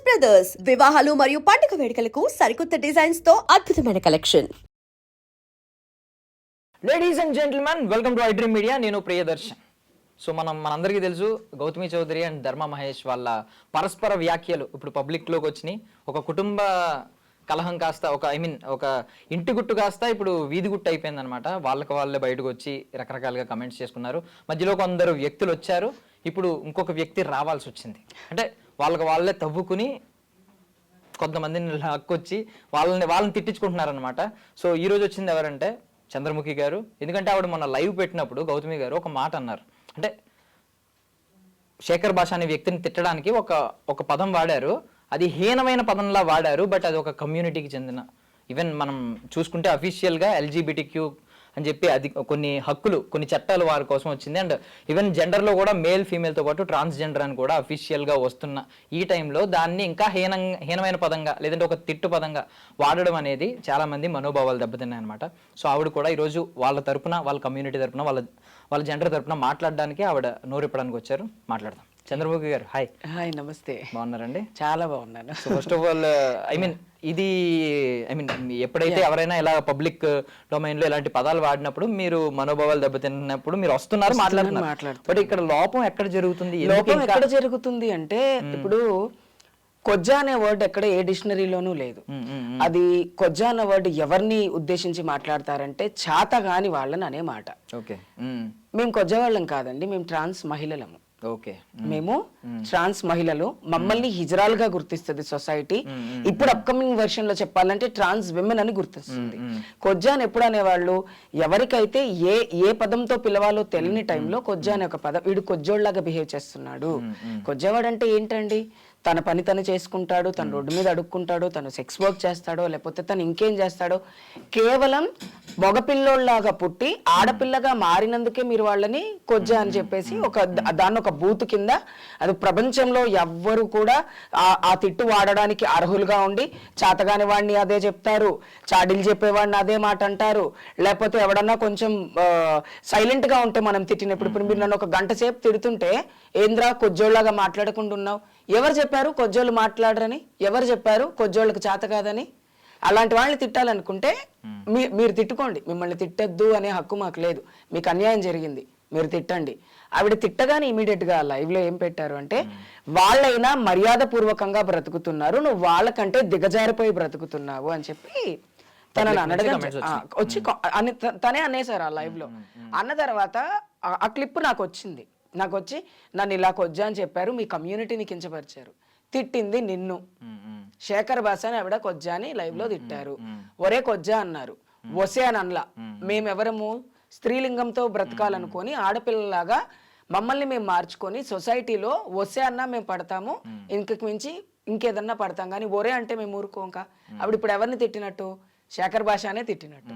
Brothers వివాహాలు మరియు పండుగ వేడుకలకు సరికొత్త డిజైన్స్ తో అద్భుతమైన collection. Ladies and gentlemen, welcome to I Dream Media. నేను ప్రియదర్శన్. సో మనందరికీ తెలుసు, గౌతమి చౌదరి అండ్ ధర్మ మహేష్ వాళ్ళ పరస్పర వ్యాఖ్యలు ఇప్పుడు పబ్లిక్లోకి వచ్చినాయి. ఒక కుటుంబ కలహం కాస్త ఒక ఇంటి గుట్టు కాస్త ఇప్పుడు వీధి గుట్టు అయిపోయింది అనమాట. వాళ్ళే బయటకు వచ్చి రకరకాలుగా కమెంట్స్ చేసుకున్నారు. మధ్యలో కొందరు వ్యక్తులు వచ్చారు, ఇప్పుడు ఇంకొక వ్యక్తి రావాల్సి వచ్చింది. అంటే వాళ్ళే తవ్వుకుని కొంతమందిని హక్కొచ్చి వాళ్ళని తిట్టించుకుంటున్నారనమాట. సో ఈ రోజు వచ్చింది ఎవరంటే చంద్రముఖి గారు. ఎందుకంటే ఆవిడ మొన్న లైవ్ పెట్టినప్పుడు గౌతమి గారు ఒక మాట అన్నారు. అంటే శేఖర్ భాష అనే వ్యక్తిని తిట్టడానికి ఒక పదం వాడారు. అది హీనమైన పదంలా వాడారు, బట్ అది ఒక కమ్యూనిటీకి చెందిన, ఈవెన్ మనం చూసుకుంటే అఫీషియల్గా ఎల్జీబీటీక్యూ అని చెప్పి అది కొన్ని హక్కులు, కొన్ని చట్టాలు వారి కోసం వచ్చింది. అండ్ ఈవెన్ జెండర్లో కూడా మేల్ ఫీమేల్తో పాటు ట్రాన్స్జెండర్ అని కూడా అఫీషియల్గా వస్తున్న ఈ టైంలో దాన్ని ఇంకా హీనమైన పదంగా లేదంటే ఒక తిట్టు పదంగా వాడడం అనేది చాలామంది మనోభావాలు దెబ్బతిన్నాయి అనమాట. సో ఆవిడ కూడా ఈరోజు వాళ్ళ తరపున, వాళ్ళ కమ్యూనిటీ తరపున, వాళ్ళ జెండర్ తరపున మాట్లాడడానికి ఆవిడ నోరిప్పడానికి వచ్చారు. మాట్లాడదాం. చంద్రముఖి గారు, హాయ్. హాయ్, నమస్తే. బాగున్నారండి? చాలా బాగున్నాను. సో ఫస్ట్ ఆఫ్ ఆల్ ఎప్పుడైతే ఎవరైనా ఇలా పబ్లిక్ డొమైన్ లో ఇలాంటి పదాలు వాడినప్పుడు మీరు మనోభావాలు దెబ్బతిన్నప్పుడు మీరు వస్తున్నారు, మాట్లాడుతున్నారు. బట్ ఇక్కడ లోపం ఎక్కడ జరుగుతుంది? లోపం ఎక్కడ జరుగుతుంది అంటే, ఇప్పుడు కొజ్జా అనే వర్డ్ ఎక్కడ ఏ డిక్షనరీలోనూ లేదు. అది కొజ్జా అనే వర్డ్ ఎవరిని ఉద్దేశించి మాట్లాడతారంటే చాతగాని వాళ్ళని అనే మాట. ఓకే, మేము కొజ్జా వాళ్ళం కాదండి, మేము ట్రాన్స్ మహిళలము. ఓకే, మేము ట్రాన్స్ మహిళలు, మమ్మల్ని హిజరాలుగా గుర్తిస్తుంది సొసైటీ. ఇప్పుడు అప్కమింగ్ వెర్షన్ లో చెప్పాలంటే ట్రాన్స్ విమెన్ అని గుర్తిస్తుంది. కొజ్జా అని ఎప్పుడు అనేవాళ్ళు, ఎవరికైతే ఏ పదంతో పిలవాలో తెలియని టైంలో కొజ్జా అనే ఒక పదం, వీడు కొజ్జోళ్ళలాగా బిహేవ్ చేస్తున్నాడు. కొజ్జావాడు అంటే ఏంటండి? తన పని తను చేసుకుంటాడు, తను రోడ్డు మీద అడుక్కుంటాడు, తను సెక్స్ వర్క్ చేస్తాడో లేకపోతే తను ఇంకేం చేస్తాడో, కేవలం మగపిల్లోళ్ళలాగా పుట్టి ఆడపిల్లగా మారినందుకే మీరు వాళ్ళని కొజ్జా అని చెప్పేసి దాన్ని ఒక బూత్ కింద, అది ప్రపంచంలో ఎవ్వరు కూడా ఆ తిట్టు వాడడానికి అర్హులుగా ఉండి, చాతగాని వాడిని అదే చెప్తారు, చాడీలు చెప్పేవాడిని అదే మాట అంటారు. లేకపోతే ఎవడన్నా కొంచెం సైలెంట్ గా ఉంటే మనం తిట్టినప్పుడు, ఇప్పుడు మీరు నన్ను ఒక గంట సేపు తిడుతుంటే, ఏంద్రా కొజ్జోళ్ళలాగా మాట్లాడకుండా ఉన్నావు, ఎవరు చెప్పారు కొజ్జోళ్ళు మాట్లాడరని? ఎవరు చెప్పారు కొజ్జోళ్ళకి చేత కాదని? అలాంటి వాళ్ళని తిట్టాలనుకుంటే మీరు తిట్టుకోండి, మిమ్మల్ని తిట్టద్దు అనే హక్కు మాకు లేదు. మీకు అన్యాయం జరిగింది, మీరు తిట్టండి. ఆవిడ తిట్టగానే ఇమీడియట్ గా లైవ్ లో ఏం పెట్టారు అంటే, వాళ్ళైనా మర్యాద పూర్వకంగా బ్రతుకుతున్నారు, నువ్వు వాళ్ళకంటే దిగజారిపోయి బ్రతుకుతున్నావు అని చెప్పి తనని అనడగా వచ్చి తనే అనేసారు ఆ లైవ్ లో. అన్న తర్వాత ఆ క్లిప్ నాకు వచ్చి నన్ను ఇలా కొజ్జా అని చెప్పారు, మీ కమ్యూనిటీని కించపరిచారు, తిట్టింది నిన్ను. శేఖర్ భాష అని ఆవిడ కొజ్జా అని లైవ్ లో తిట్టారు. ఒరే కొజ్జా అన్నారు, ఒసే అని అనలా. మేమెవరము స్త్రీలింగంతో బ్రతకాలనుకొని ఆడపిల్లలాగా మమ్మల్ని మేము మార్చుకొని సొసైటీలో ఒసే అన్నా మేము పడతాము, ఇంకకు మించి ఇంకేదన్నా పడతాం, కానీ ఒరే అంటే మేము ఊరుకోంక. ఆవిడ ఇప్పుడు ఎవరిని తిట్టినట్టు? శేఖర్ భాష అనే తిట్టినట్టు.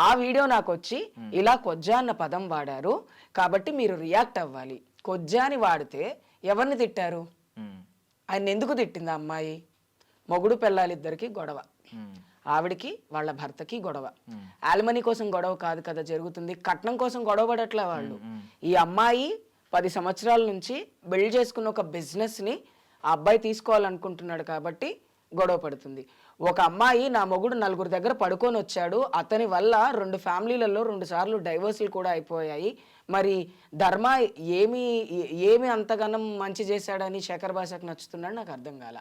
ఆ వీడియో నాకు వచ్చి, ఇలా కొజ్జా అన్న పదం వాడారు కాబట్టి మీరు రియాక్ట్ అవ్వాలి. కొజ్జా అని వాడితే ఎవరిని తిట్టారు? ఆయన ఎందుకు తిట్టింది ఆ అమ్మాయి? మొగుడు పెళ్ళాలిద్దరికి గొడవ, ఆవిడికి వాళ్ళ భర్తకి గొడవ. ఆల్మనీ కోసం గొడవ కాదు కదా జరుగుతుంది, కట్నం కోసం గొడవ పడట్లా వాళ్ళు. ఈ అమ్మాయి 10 సంవత్సరాల నుంచి బిల్డ్ చేసుకున్న ఒక బిజినెస్ ని ఆ అబ్బాయి తీసుకోవాలనుకుంటున్నాడు కాబట్టి గొడవ పడుతుంది. ఒక అమ్మాయి, నా మొగుడు 4 దగ్గర పడుకొని వచ్చాడు, అతని వల్ల 2 ఫ్యామిలీలలో 2 సార్లు డైవర్సులు కూడా అయిపోయాయి, మరి ధర్మ ఏమి అంతగానం మంచి చేశాడని శేఖర్ భాషకు నచ్చుతున్నాడు? నాకు అర్థం కాల.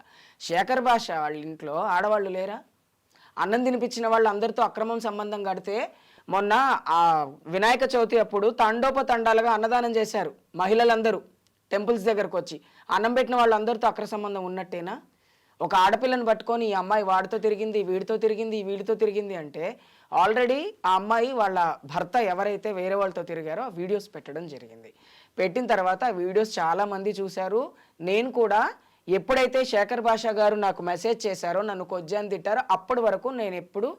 శేఖర్ భాష వాళ్ళ ఇంట్లో ఆడవాళ్ళు లేరా? అన్నం తినిపించిన వాళ్ళు అందరితో అక్రమం సంబంధం కడితే, మొన్న ఆ వినాయక చవితి అప్పుడు తండోపతండాలుగా అన్నదానం చేశారు మహిళలందరూ టెంపుల్స్ దగ్గరకు వచ్చి. అన్నం పెట్టిన వాళ్ళందరితో అక్రమ సంబంధం ఉన్నట్టేనా? ఒక ఆడపిల్లని పట్టుకొని ఈ అమ్మాయి వాడితో తిరిగింది, వీడితో తిరిగింది, వీడితో తిరిగింది అంటే, ఆల్రెడీ ఆ అమ్మాయి వాళ్ళ భర్త ఎవరైతే వేరే వాళ్ళతో తిరిగారో ఆ వీడియోస్ పెట్టడం జరిగింది. పెట్టిన తర్వాత ఆ వీడియోస్ చాలామంది చూశారు. నేను కూడా ఎప్పుడైతే శేఖర్ భాష గారు నాకు మెసేజ్ చేశారో, నన్ను కొజ్జాని తిట్టారో, అప్పటి వరకు నేను ఎప్పుడు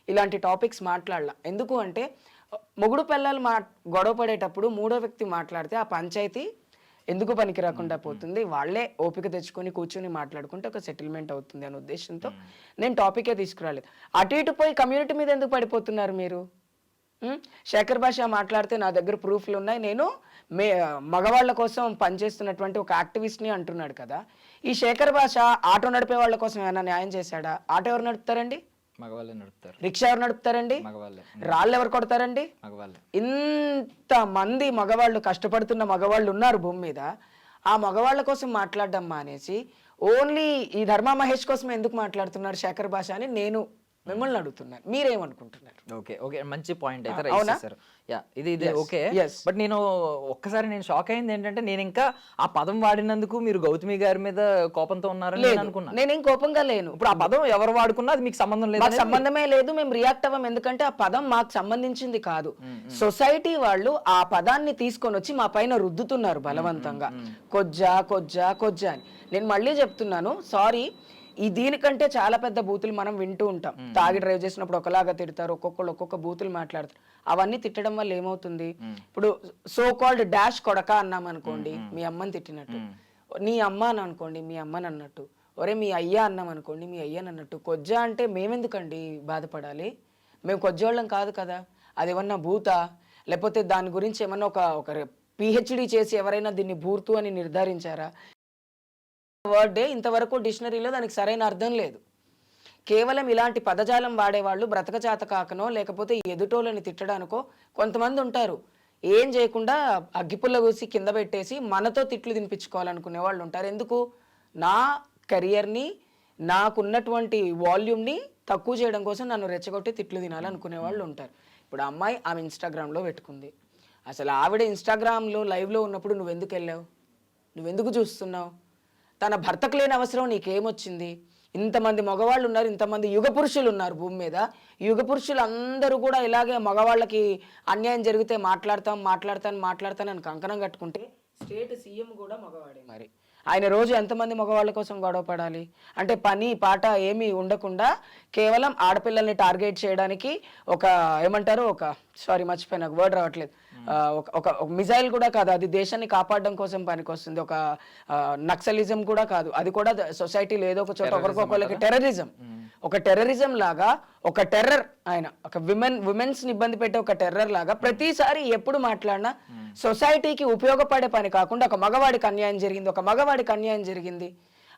ఇలాంటి టాపిక్స్ మాట్లాడలా. ఎందుకు అంటే, మొగుడు పిల్లలు గొడవ పడేటప్పుడు మూడో వ్యక్తి మాట్లాడితే ఆ పంచాయతీ ఎందుకు పనికి రాకుండా పోతుంది, వాళ్ళే ఓపిక తెచ్చుకొని కూర్చొని మాట్లాడుకుంటే ఒక సెటిల్మెంట్ అవుతుంది అనే ఉద్దేశంతో నేను టాపికే తీసుకురాలేదు. అటు ఇటు పోయి కమ్యూనిటీ మీద ఎందుకు పడిపోతున్నారు మీరు? శేఖర్ భాష మాట్లాడితే నా దగ్గర ప్రూఫ్లు ఉన్నాయి, నేను మగవాళ్ళ కోసం పనిచేస్తున్నటువంటి ఒక యాక్టివిస్ట్ని అంటున్నాడు కదా. ఈ శేఖర్ భాష ఆటో నడిపే వాళ్ళ కోసం ఏమైనా న్యాయం చేశాడా? ఆటో ఎవరు నడుపుతారండి? మగవాళ్ళే నడుపుతారు. రిక్షా ఎవరు నడుపుతారండి? మగవాళ్ళే. రాళ్ళు ఎవరు కొడతారండి? మగవాళ్ళే. ఇంత మంది మగవాళ్ళు, కష్టపడుతున్న మగవాళ్ళు ఉన్నారు భూమి మీద. ఆ మగవాళ్ళ కోసం మాట్లాడడం మానేసి ఓన్లీ ఈ ధర్మా మహేష్ కోసం ఎందుకు మాట్లాడుతున్నారు శేఖర్ భాష అని నేను మిమ్మల్ని అడుగుతున్నాను. మీరేమనుకుంటున్నారు? ఓకే ఓకే, మంచి పాయింట్ అయితే రైజ్ చేశారు. యా, ఇది ఓకే. yes. బట్ నేను ఒక్కసారి నేను షాక్ అయింది ఏంటంటే, నేను ఇంకా ఆ పదం వాడినందుకు మీరు గౌతమి గారి మీద కోపంతో ఉన్నారని నేను అనుకున్నా. నేనేం కోపంగా లేను. ఇప్పుడు ఆ పదం ఎవరు వాడుకున్నా అది మీకు సంబంధం లేదు. మాకు సంబంధమే లేదు, మేము రియాక్ట్ అవ్వం. ఎందుకంటే ఆ పదం మాకు సంబంధించింది కాదు. సొసైటీ వాళ్ళు ఆ పదాన్ని తీసుకొని వచ్చి మా పైన రుద్దుతున్నారు బలవంతంగా. కొజ్జా కొజ్జా కొజ్జా అని. నేను మళ్ళీ చెప్తున్నాను, సారీ, ఈ దీనికంటే చాలా పెద్ద బూతులు మనం వింటూ ఉంటాం. తాగి డ్రైవ్ చేసినప్పుడు ఒకలాగా తిడతారు, ఒక్కొక్కళ్ళు ఒక్కొక్క బూతులు మాట్లాడతారు. అవన్నీ తిట్టడం వల్ల ఏమవుతుంది? ఇప్పుడు సో కాల్డ్ డాష్ కొడక అన్నాం అనుకోండి, మీ అమ్మని తిట్టినట్టు. నీ అమ్మ అని అనుకోండి, మీ అమ్మని అన్నట్టు. ఒరే మీ అయ్యా అన్నాం అనుకోండి, మీ అయ్యని అన్నట్టు. కొజ్జా అంటే మేమెందుకండి బాధపడాలి? మేము కొజ్జోళ్ళం కాదు కదా. అది ఏమన్నా భూతా? లేకపోతే దాని గురించి ఏమన్నా ఒక పిహెచ్డి చేసి ఎవరైనా దీన్ని భూర్తు అని నిర్ధారించారా? వర్డే ఇంతవరకు డిక్షనరీలో దానికి సరైన అర్థం లేదు. కేవలం ఇలాంటి పదజాలం వాడేవాళ్ళు బ్రతకచాత కాకనో లేకపోతే ఎదుటోళ్ళని తిట్టడానికో కొంతమంది ఉంటారు. ఏం చేయకుండా అగ్గిపుల్ల కూసి కింద పెట్టేసి మనతో తిట్లు తినిపించుకోవాలనుకునే వాళ్ళు ఉంటారు. ఎందుకు? నా కెరియర్ని, నాకున్నటువంటి వాల్యూమ్ని తక్కువ చేయడం కోసం నన్ను రెచ్చగొట్టి తిట్లు తినాలనుకునే వాళ్ళు ఉంటారు. ఇప్పుడు ఆ అమ్మాయి ఆమె ఇన్స్టాగ్రామ్లో పెట్టుకుంది. అసలు ఆవిడ ఇన్స్టాగ్రామ్లో లైవ్లో ఉన్నప్పుడు నువ్వెందుకు వెళ్ళావు? నువ్వెందుకు చూస్తున్నావు? తన భర్తకు లేని అవసరం నీకేమొచ్చింది? ఇంతమంది మగవాళ్ళు ఉన్నారు, ఇంతమంది యుగ పురుషులు ఉన్నారు భూమి మీద. యుగ పురుషులు అందరూ కూడా ఇలాగే మగవాళ్ళకి అన్యాయం జరిగితే మాట్లాడతానని కంకణం కట్టుకుంటే స్టేట్ సీఎం కూడా మగవాడే. మరి ఆయన రోజు ఎంతమంది మగవాళ్ళ కోసం గొడవ పడాలి? అంటే పని పాట ఏమీ ఉండకుండా కేవలం ఆడపిల్లల్ని టార్గెట్ చేయడానికి ఒక ఏమంటారు, మర్చిపోయిన వర్డ్ రావట్లేదు, ఒక మిజైల్ కూడా కాదు, అది దేశాన్ని కాపాడడం కోసం పనికొస్తుంది. ఒక నక్సలిజం కూడా కాదు, అది కూడా సొసైటీలో ఏదో ఒక చోట ఒకరికొకరికి టెర్రరిజం. ఒక టెర్రరిజం లాగా, ఒక టెర్రర్ ఆయన, ఒక విమెన్స్ ని ఇబ్బంది పెట్టే ఒక టెర్రర్ లాగా ప్రతిసారి ఎప్పుడు మాట్లాడినా సొసైటీకి ఉపయోగపడే పని కాకుండా ఒక మగవాడికి అన్యాయం జరిగింది,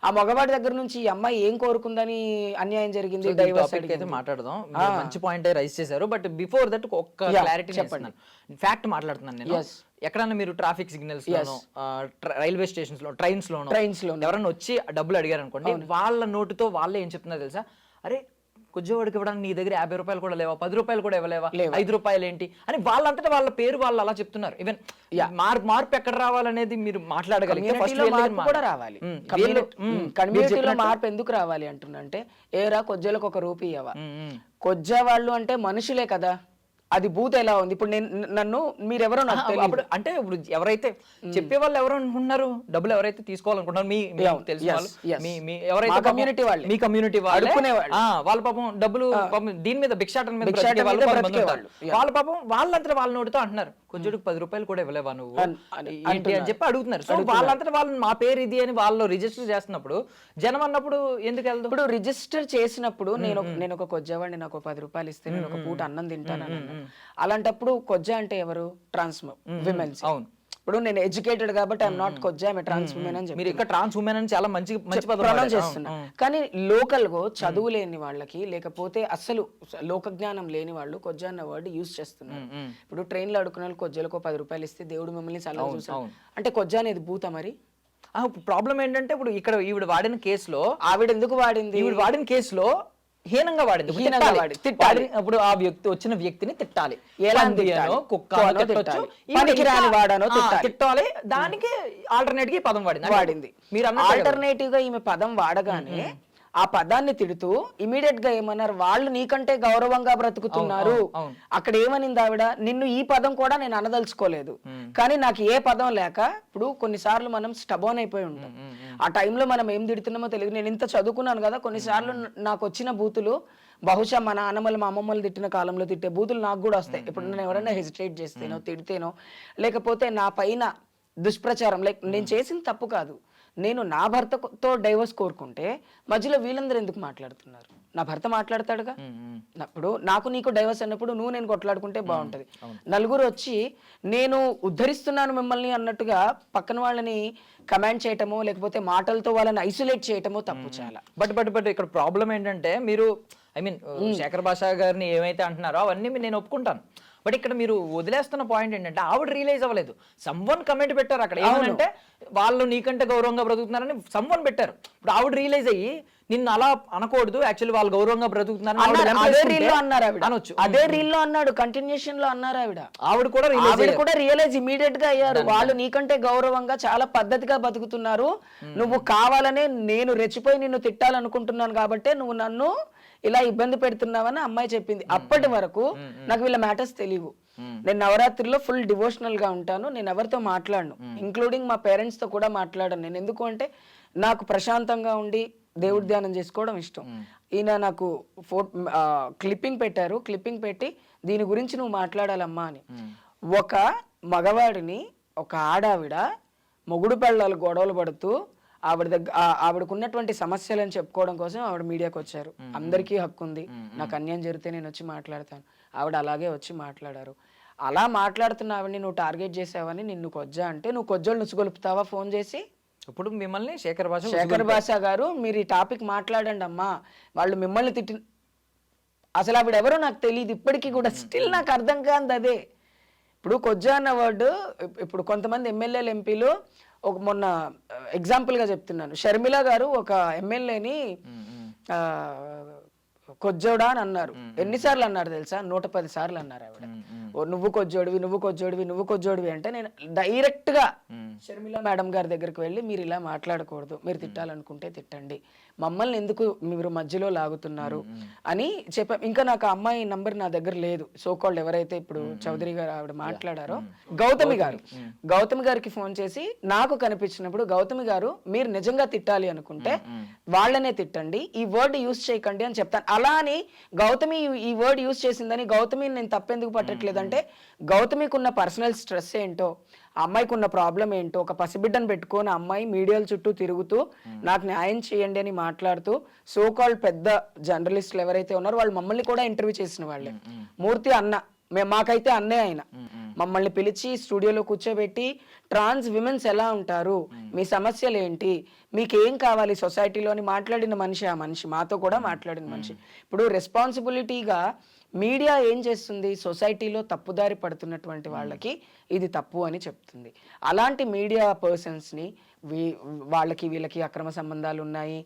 ఆ మగవాడి దగ్గర నుంచి ఈ అమ్మాయి ఏం కోరుకుందని అన్యాయం జరిగింది. డైవర్స్ అయితే మాట్లాడదాం. మంచి పాయింట్ రైజ్ చేశారు. బట్ బిఫోర్ దట్ ఒక క్లారిటీ చెప్పండి. ఫ్యాక్ట్ మాట్లాడుతున్నాను నేను. ఎక్కడన్నా మీరు ట్రాఫిక్ సిగ్నల్స్ లోనో, రైల్వే స్టేషన్స్ లో, ట్రైన్స్ లోనో ఎవరన్నా వచ్చి డబ్బులు అడిగారు అనుకోండి, వాళ్ళ నోటుతో వాళ్ళే ఏం చెప్తున్నారు తెలుసా? అరే కొద్దివాడికి ఇవ్వడానికి నీ దగ్గర 50 రూపాయలు కూడా లేవా, 10 రూపాయలు కూడా ఇవ్వలేవా, 5 రూపాయలు ఏంటి అని వాళ్ళంతటా వాళ్ళ పేరు వాళ్ళు అలా చెప్తున్నారు. ఈవెన్ మార్పు ఎక్కడ రావాలనేది మీరు మాట్లాడగలిగితే కూడా రావాలి. కమ్యూనిటీలో మార్పు ఎందుకు రావాలి అంటున్నంటే, ఏరా కొజ్జలకు 1 రూపాయి ఇవ్వవా? కొజ్జా వాళ్ళు అంటే మనుషులే కదా. అది భూత ఎలా ఉంది? ఇప్పుడు నన్ను మీరెవరో నాకు అప్పుడు అంటే ఇప్పుడు ఎవరైతే చెప్పే వాళ్ళు ఎవరు అనుకుంటున్నారు, డబ్బులు ఎవరైతే తీసుకోవాలనుకుంటున్నారు, ఎవరైతే కమ్యూనిటీ వాళ్ళు, మీ కమ్యూనిటీ వాళ్ళు వాళ్ళ పాపం డబ్బులు దీని మీద భిక్షాటన మీద వాళ్ళ పాపం వాళ్ళంతా వాళ్ళ నోటితో అంటున్నారు, కొంచెం 10 రూపాయలు కూడా ఇవ్వలేవా నువ్వు ఏంటి అని చెప్పి అడుగుతున్నారు. సో వాళ్ళంతా వాళ్ళు మా పేరు ఇది అని వాళ్ళు రిజిస్టర్ చేస్తున్నప్పుడు జనం అన్నప్పుడు ఎందుకు వెళ్తాం? ఇప్పుడు రిజిస్టర్ చేసినప్పుడు నేను ఒక కొజ్జావాడిని, నాకు 10 రూపాయలు ఇస్తే నేను ఒక పూట అన్నం తింటాను. అలాంటప్పుడు కొజ్జా అంటే ఎవరు? Trans women's. అవును. ఇప్పుడు నేను ఎడ్యుకేటెడ్ కాబట్టి ఐఎమ్ నాట్ కొజ్జా, ఐఎమ్ ట్రాన్స్ ఉమెన్ అని చెప్పి మీరు ఇక్కడ ట్రాన్స్ ఉమెన్ అని చాలా మంచి పదం చేస్తున్నా. కానీ లోకల్ గా చదువు లేని వాళ్ళకి, లేకపోతే అసలు లోక జ్ఞానం లేని వాళ్ళు కొజ్జా అన్న వర్డ్ యూజ్ చేస్తున్నారు. ఇప్పుడు ట్రైన్ లో అడుకునే వాళ్ళు కొజ్జలకు 10 రూపాయలు ఇస్తే దేవుడు మిమ్మల్ని చల్లగా చూసాడు అంటే కొజ్జా అనేది భూత. మరి ప్రాబ్లం ఏంటంటే, ఇప్పుడు ఇక్కడ ఈవిడ వాడిన కేసులో ఆవిడ ఎందుకు వాడింది? ఈవిడ వాడిన కేసులో హీనంగా వాడింది. ఇప్పుడు ఆ వ్యక్తి వచ్చిన వ్యక్తిని తిట్టాలి, తిట్టాలి. దానికి ఆల్టర్నేట్ గా పదం వాడింది. మీరు ఆల్టర్నేటివ్ గా ఈమె పదం వాడగానే ఆ పదాన్ని తిడుతూ ఇమీడియట్ గా ఏమన్నారు, వాళ్ళు నీకంటే గౌరవంగా బ్రతుకుతున్నారు. అక్కడ ఏమనింది ఆవిడ, నిన్ను ఈ పదం కూడా నేను అనదలుచుకోలేదు, కానీ నాకు ఏ పదం లేక, ఇప్పుడు కొన్నిసార్లు మనం స్టబోన్ అయిపోయి ఉంటాం. ఆ టైంలో మనం ఏం తిడుతున్నామో తెలియదు. నేను ఇంత చదువుకున్నాను కదా, కొన్నిసార్లు నాకు వచ్చిన బూతులు బహుశా మా నాన్నమ్మలు మా అమ్మమ్మలు తిట్టిన కాలంలో తిట్టే బూతులు నాకు కూడా వస్తాయి. ఇప్పుడు నేను ఎవరైనా హెసిటేట్ చేస్తేనో, తిడితేనో, లేకపోతే నా పైన దుష్ప్రచారం, లైక్ నేను చేసిన తప్పు కాదు, నేను నా భర్తతో డైవర్స్ కోరుకుంటే మధ్యలో వీళ్ళందరూ ఎందుకు మాట్లాడుతున్నారు? నా భర్త మాట్లాడతాడుగా. ఇప్పుడు నాకు నీకు డైవర్స్ అన్నప్పుడు నువ్వు నేను కొట్లాడుకుంటే బాగుంటది. నలుగురు వచ్చి నేను ఉద్ధరిస్తున్నాను మిమ్మల్ని అన్నట్టుగా పక్కన వాళ్ళని కమాండ్ చేయటమో లేకపోతే మాటలతో వాళ్ళని ఐసోలేట్ చేయటమో తప్పు చాలా. బట్ ఇక్కడ ప్రాబ్లం ఏంటంటే మీరు శేఖర్ భాషా గారిని ఏమైతే అంటున్నారో అవన్నీ నేను ఒప్పుకుంటాను. బట్ ఇక్కడ మీరు వదిలేస్తున్న పాయింట్ ఏంటంటే ఆవిడ రియలైజ్ అవ్వలేదు. సమ్వన్ కమెంట్ పెట్టారు అక్కడ ఏమంటే వాళ్ళు నీకంటే గౌరవంగా బ్రతుకుతున్నారని సమ్వన్ పెట్టారు. ఇప్పుడు ఆవిడ రియలైజ్ అయ్యి నిన్ను అలా అనకూడదు, యాక్చువల్లీ వాళ్ళు గౌరవంగా బ్రతుకుతున్నారని అదే రీల్ లో అన్నాడు, కంటిన్యూషన్ లో అన్నారు ఆవిడ కూడా రియలైజ్ ఇమీడియట్ గా అయ్యారు. వాళ్ళు నీకంటే గౌరవంగా చాలా పద్ధతిగా బతుకుతున్నారు, నువ్వు కావాలనే నేను రెచ్చిపోయి నిన్ను తిట్టాలనుకుంటున్నాను కాబట్టే నువ్వు నన్ను ఇలా ఇబ్బంది పెడుతున్నావని అమ్మాయి చెప్పింది. అప్పటి వరకు నాకు వీళ్ళ మ్యాటర్స్ తెలియవు. నేను నవరాత్రిలో ఫుల్ డివోషనల్ గా ఉంటాను, నేను ఎవరితో మాట్లాడను, ఇంక్లూడింగ్ మా పేరెంట్స్ తో కూడా మాట్లాడను. నేను ఎందుకు అంటే నాకు ప్రశాంతంగా ఉండి దేవుడి ధ్యానం చేసుకోవడం ఇష్టం. ఈయన నాకు క్లిప్పింగ్ పెట్టారు, క్లిప్పింగ్ పెట్టి దీని గురించి నువ్వు మాట్లాడాలమ్మా అని. ఒక మగవాడిని ఒక ఆడావిడ మొగుడు పెళ్ళాలు గొడవలు పడుతూ ఆవిడకు ఉన్నటువంటి సమస్యలను చెప్పుకోవడం కోసం ఆవిడ మీడియాకి వచ్చారు. అందరికీ హక్కు ఉంది, నాకు అన్యాయం జరిగితే నేను వచ్చి మాట్లాడతాను. ఆవిడ అలాగే వచ్చి మాట్లాడారు. అలా మాట్లాడుతున్న ఆవిడని నువ్వు టార్గెట్ చేసావని నిన్ను కొజ్జా అంటే నువ్వు కొజ్జోళ్ళు నుచ్చుగొలుపుతావా ఫోన్ చేసి? ఇప్పుడు మిమ్మల్ని శేఖర్ భాష గారు మీరు ఈ టాపిక్ మాట్లాడండి అమ్మా, వాళ్ళు మిమ్మల్ని తిట్టి అసలు ఆవిడ ఎవరో నాకు తెలియదు ఇప్పటికీ కూడా, స్టిల్ నాకు అర్థం కాదు అదే. ఇప్పుడు కొజ్జా అన్న వర్డ్ ఇప్పుడు కొంతమంది ఎమ్మెల్యేలు ఎంపీలు ఒక మొన్న ఎగ్జాంపుల్ గా చెప్తున్నాను, షర్మిల గారు ఒక ఎమ్మెల్యేని కొజ్జోడా అని అన్నారు. ఎన్నిసార్లు అన్నారు తెలుసా? 110 సార్లు అన్నారు ఆవిడ. నువ్వు కొజ్జోడివి, నువ్వు కొజ్జోడివి, నువ్వు కొజ్జోడివి అంటే నేను డైరెక్ట్ గా షర్మిల మేడం గారి దగ్గరికి వెళ్ళి మీరు ఇలా మాట్లాడకూడదు, మీరు తిట్టాలనుకుంటే తిట్టండి, మమ్మల్ని ఎందుకు మీరు మధ్యలో లాగుతున్నారు అని చెప్పాం. ఇంకా నాకు ఆ అమ్మాయి నంబర్ నా దగ్గర లేదు. సోకాల్డ్ ఎవరైతే ఇప్పుడు చౌదరి గారు ఆవిడ మాట్లాడారో గౌతమి గారికి ఫోన్ చేసి నాకు కనిపించినప్పుడు, గౌతమి గారు మీరు నిజంగా తిట్టాలి అనుకుంటే వాళ్ళనే తిట్టండి, ఈ వర్డ్ యూజ్ చేయకండి అని చెప్తాను. అలా అని గౌతమి ఈ వర్డ్ యూజ్ చేసిందని గౌతమిని నేను తప్పెందుకు పట్టట్లేదంటే గౌతమికి ఉన్న పర్సనల్ స్ట్రెస్ ఏంటో, ఆ అమ్మాయికి ఉన్న ప్రాబ్లం ఏంటో, ఒక పసిబిడ్డను పెట్టుకొని అమ్మాయి మీడియాల చుట్టూ తిరుగుతూ నాకు న్యాయం చేయండి అని మాట్లాడుతూ సోకాల్డ్ పెద్ద జర్నలిస్టులు ఎవరైతే ఉన్నారో వాళ్ళు మమ్మల్ని కూడా ఇంటర్వ్యూ చేసిన వాళ్ళే. మూర్తి అన్న, మాకైతే అన్నే ఆయన మమ్మల్ని పిలిచి స్టూడియోలో కూర్చోబెట్టి ట్రాన్స్ విమెన్స్ ఎలా ఉంటారు, మీ సమస్యలు ఏంటి, మీకేం కావాలి సొసైటీలోని మాట్లాడిన మనిషి. ఆ మనిషి మాతో కూడా మాట్లాడిన మనిషి. ఇప్పుడు రెస్పాన్సిబిలిటీగా మీడియా ఏం చేస్తుంది, సొసైటీలో తప్పుదారి పడుతున్నటువంటి వాళ్ళకి ఇది తప్పు అని చెప్తుంది. అలాంటి మీడియా పర్సన్స్ని వాళ్ళకి వీళ్ళకి అక్రమ సంబంధాలు ఉన్నాయి,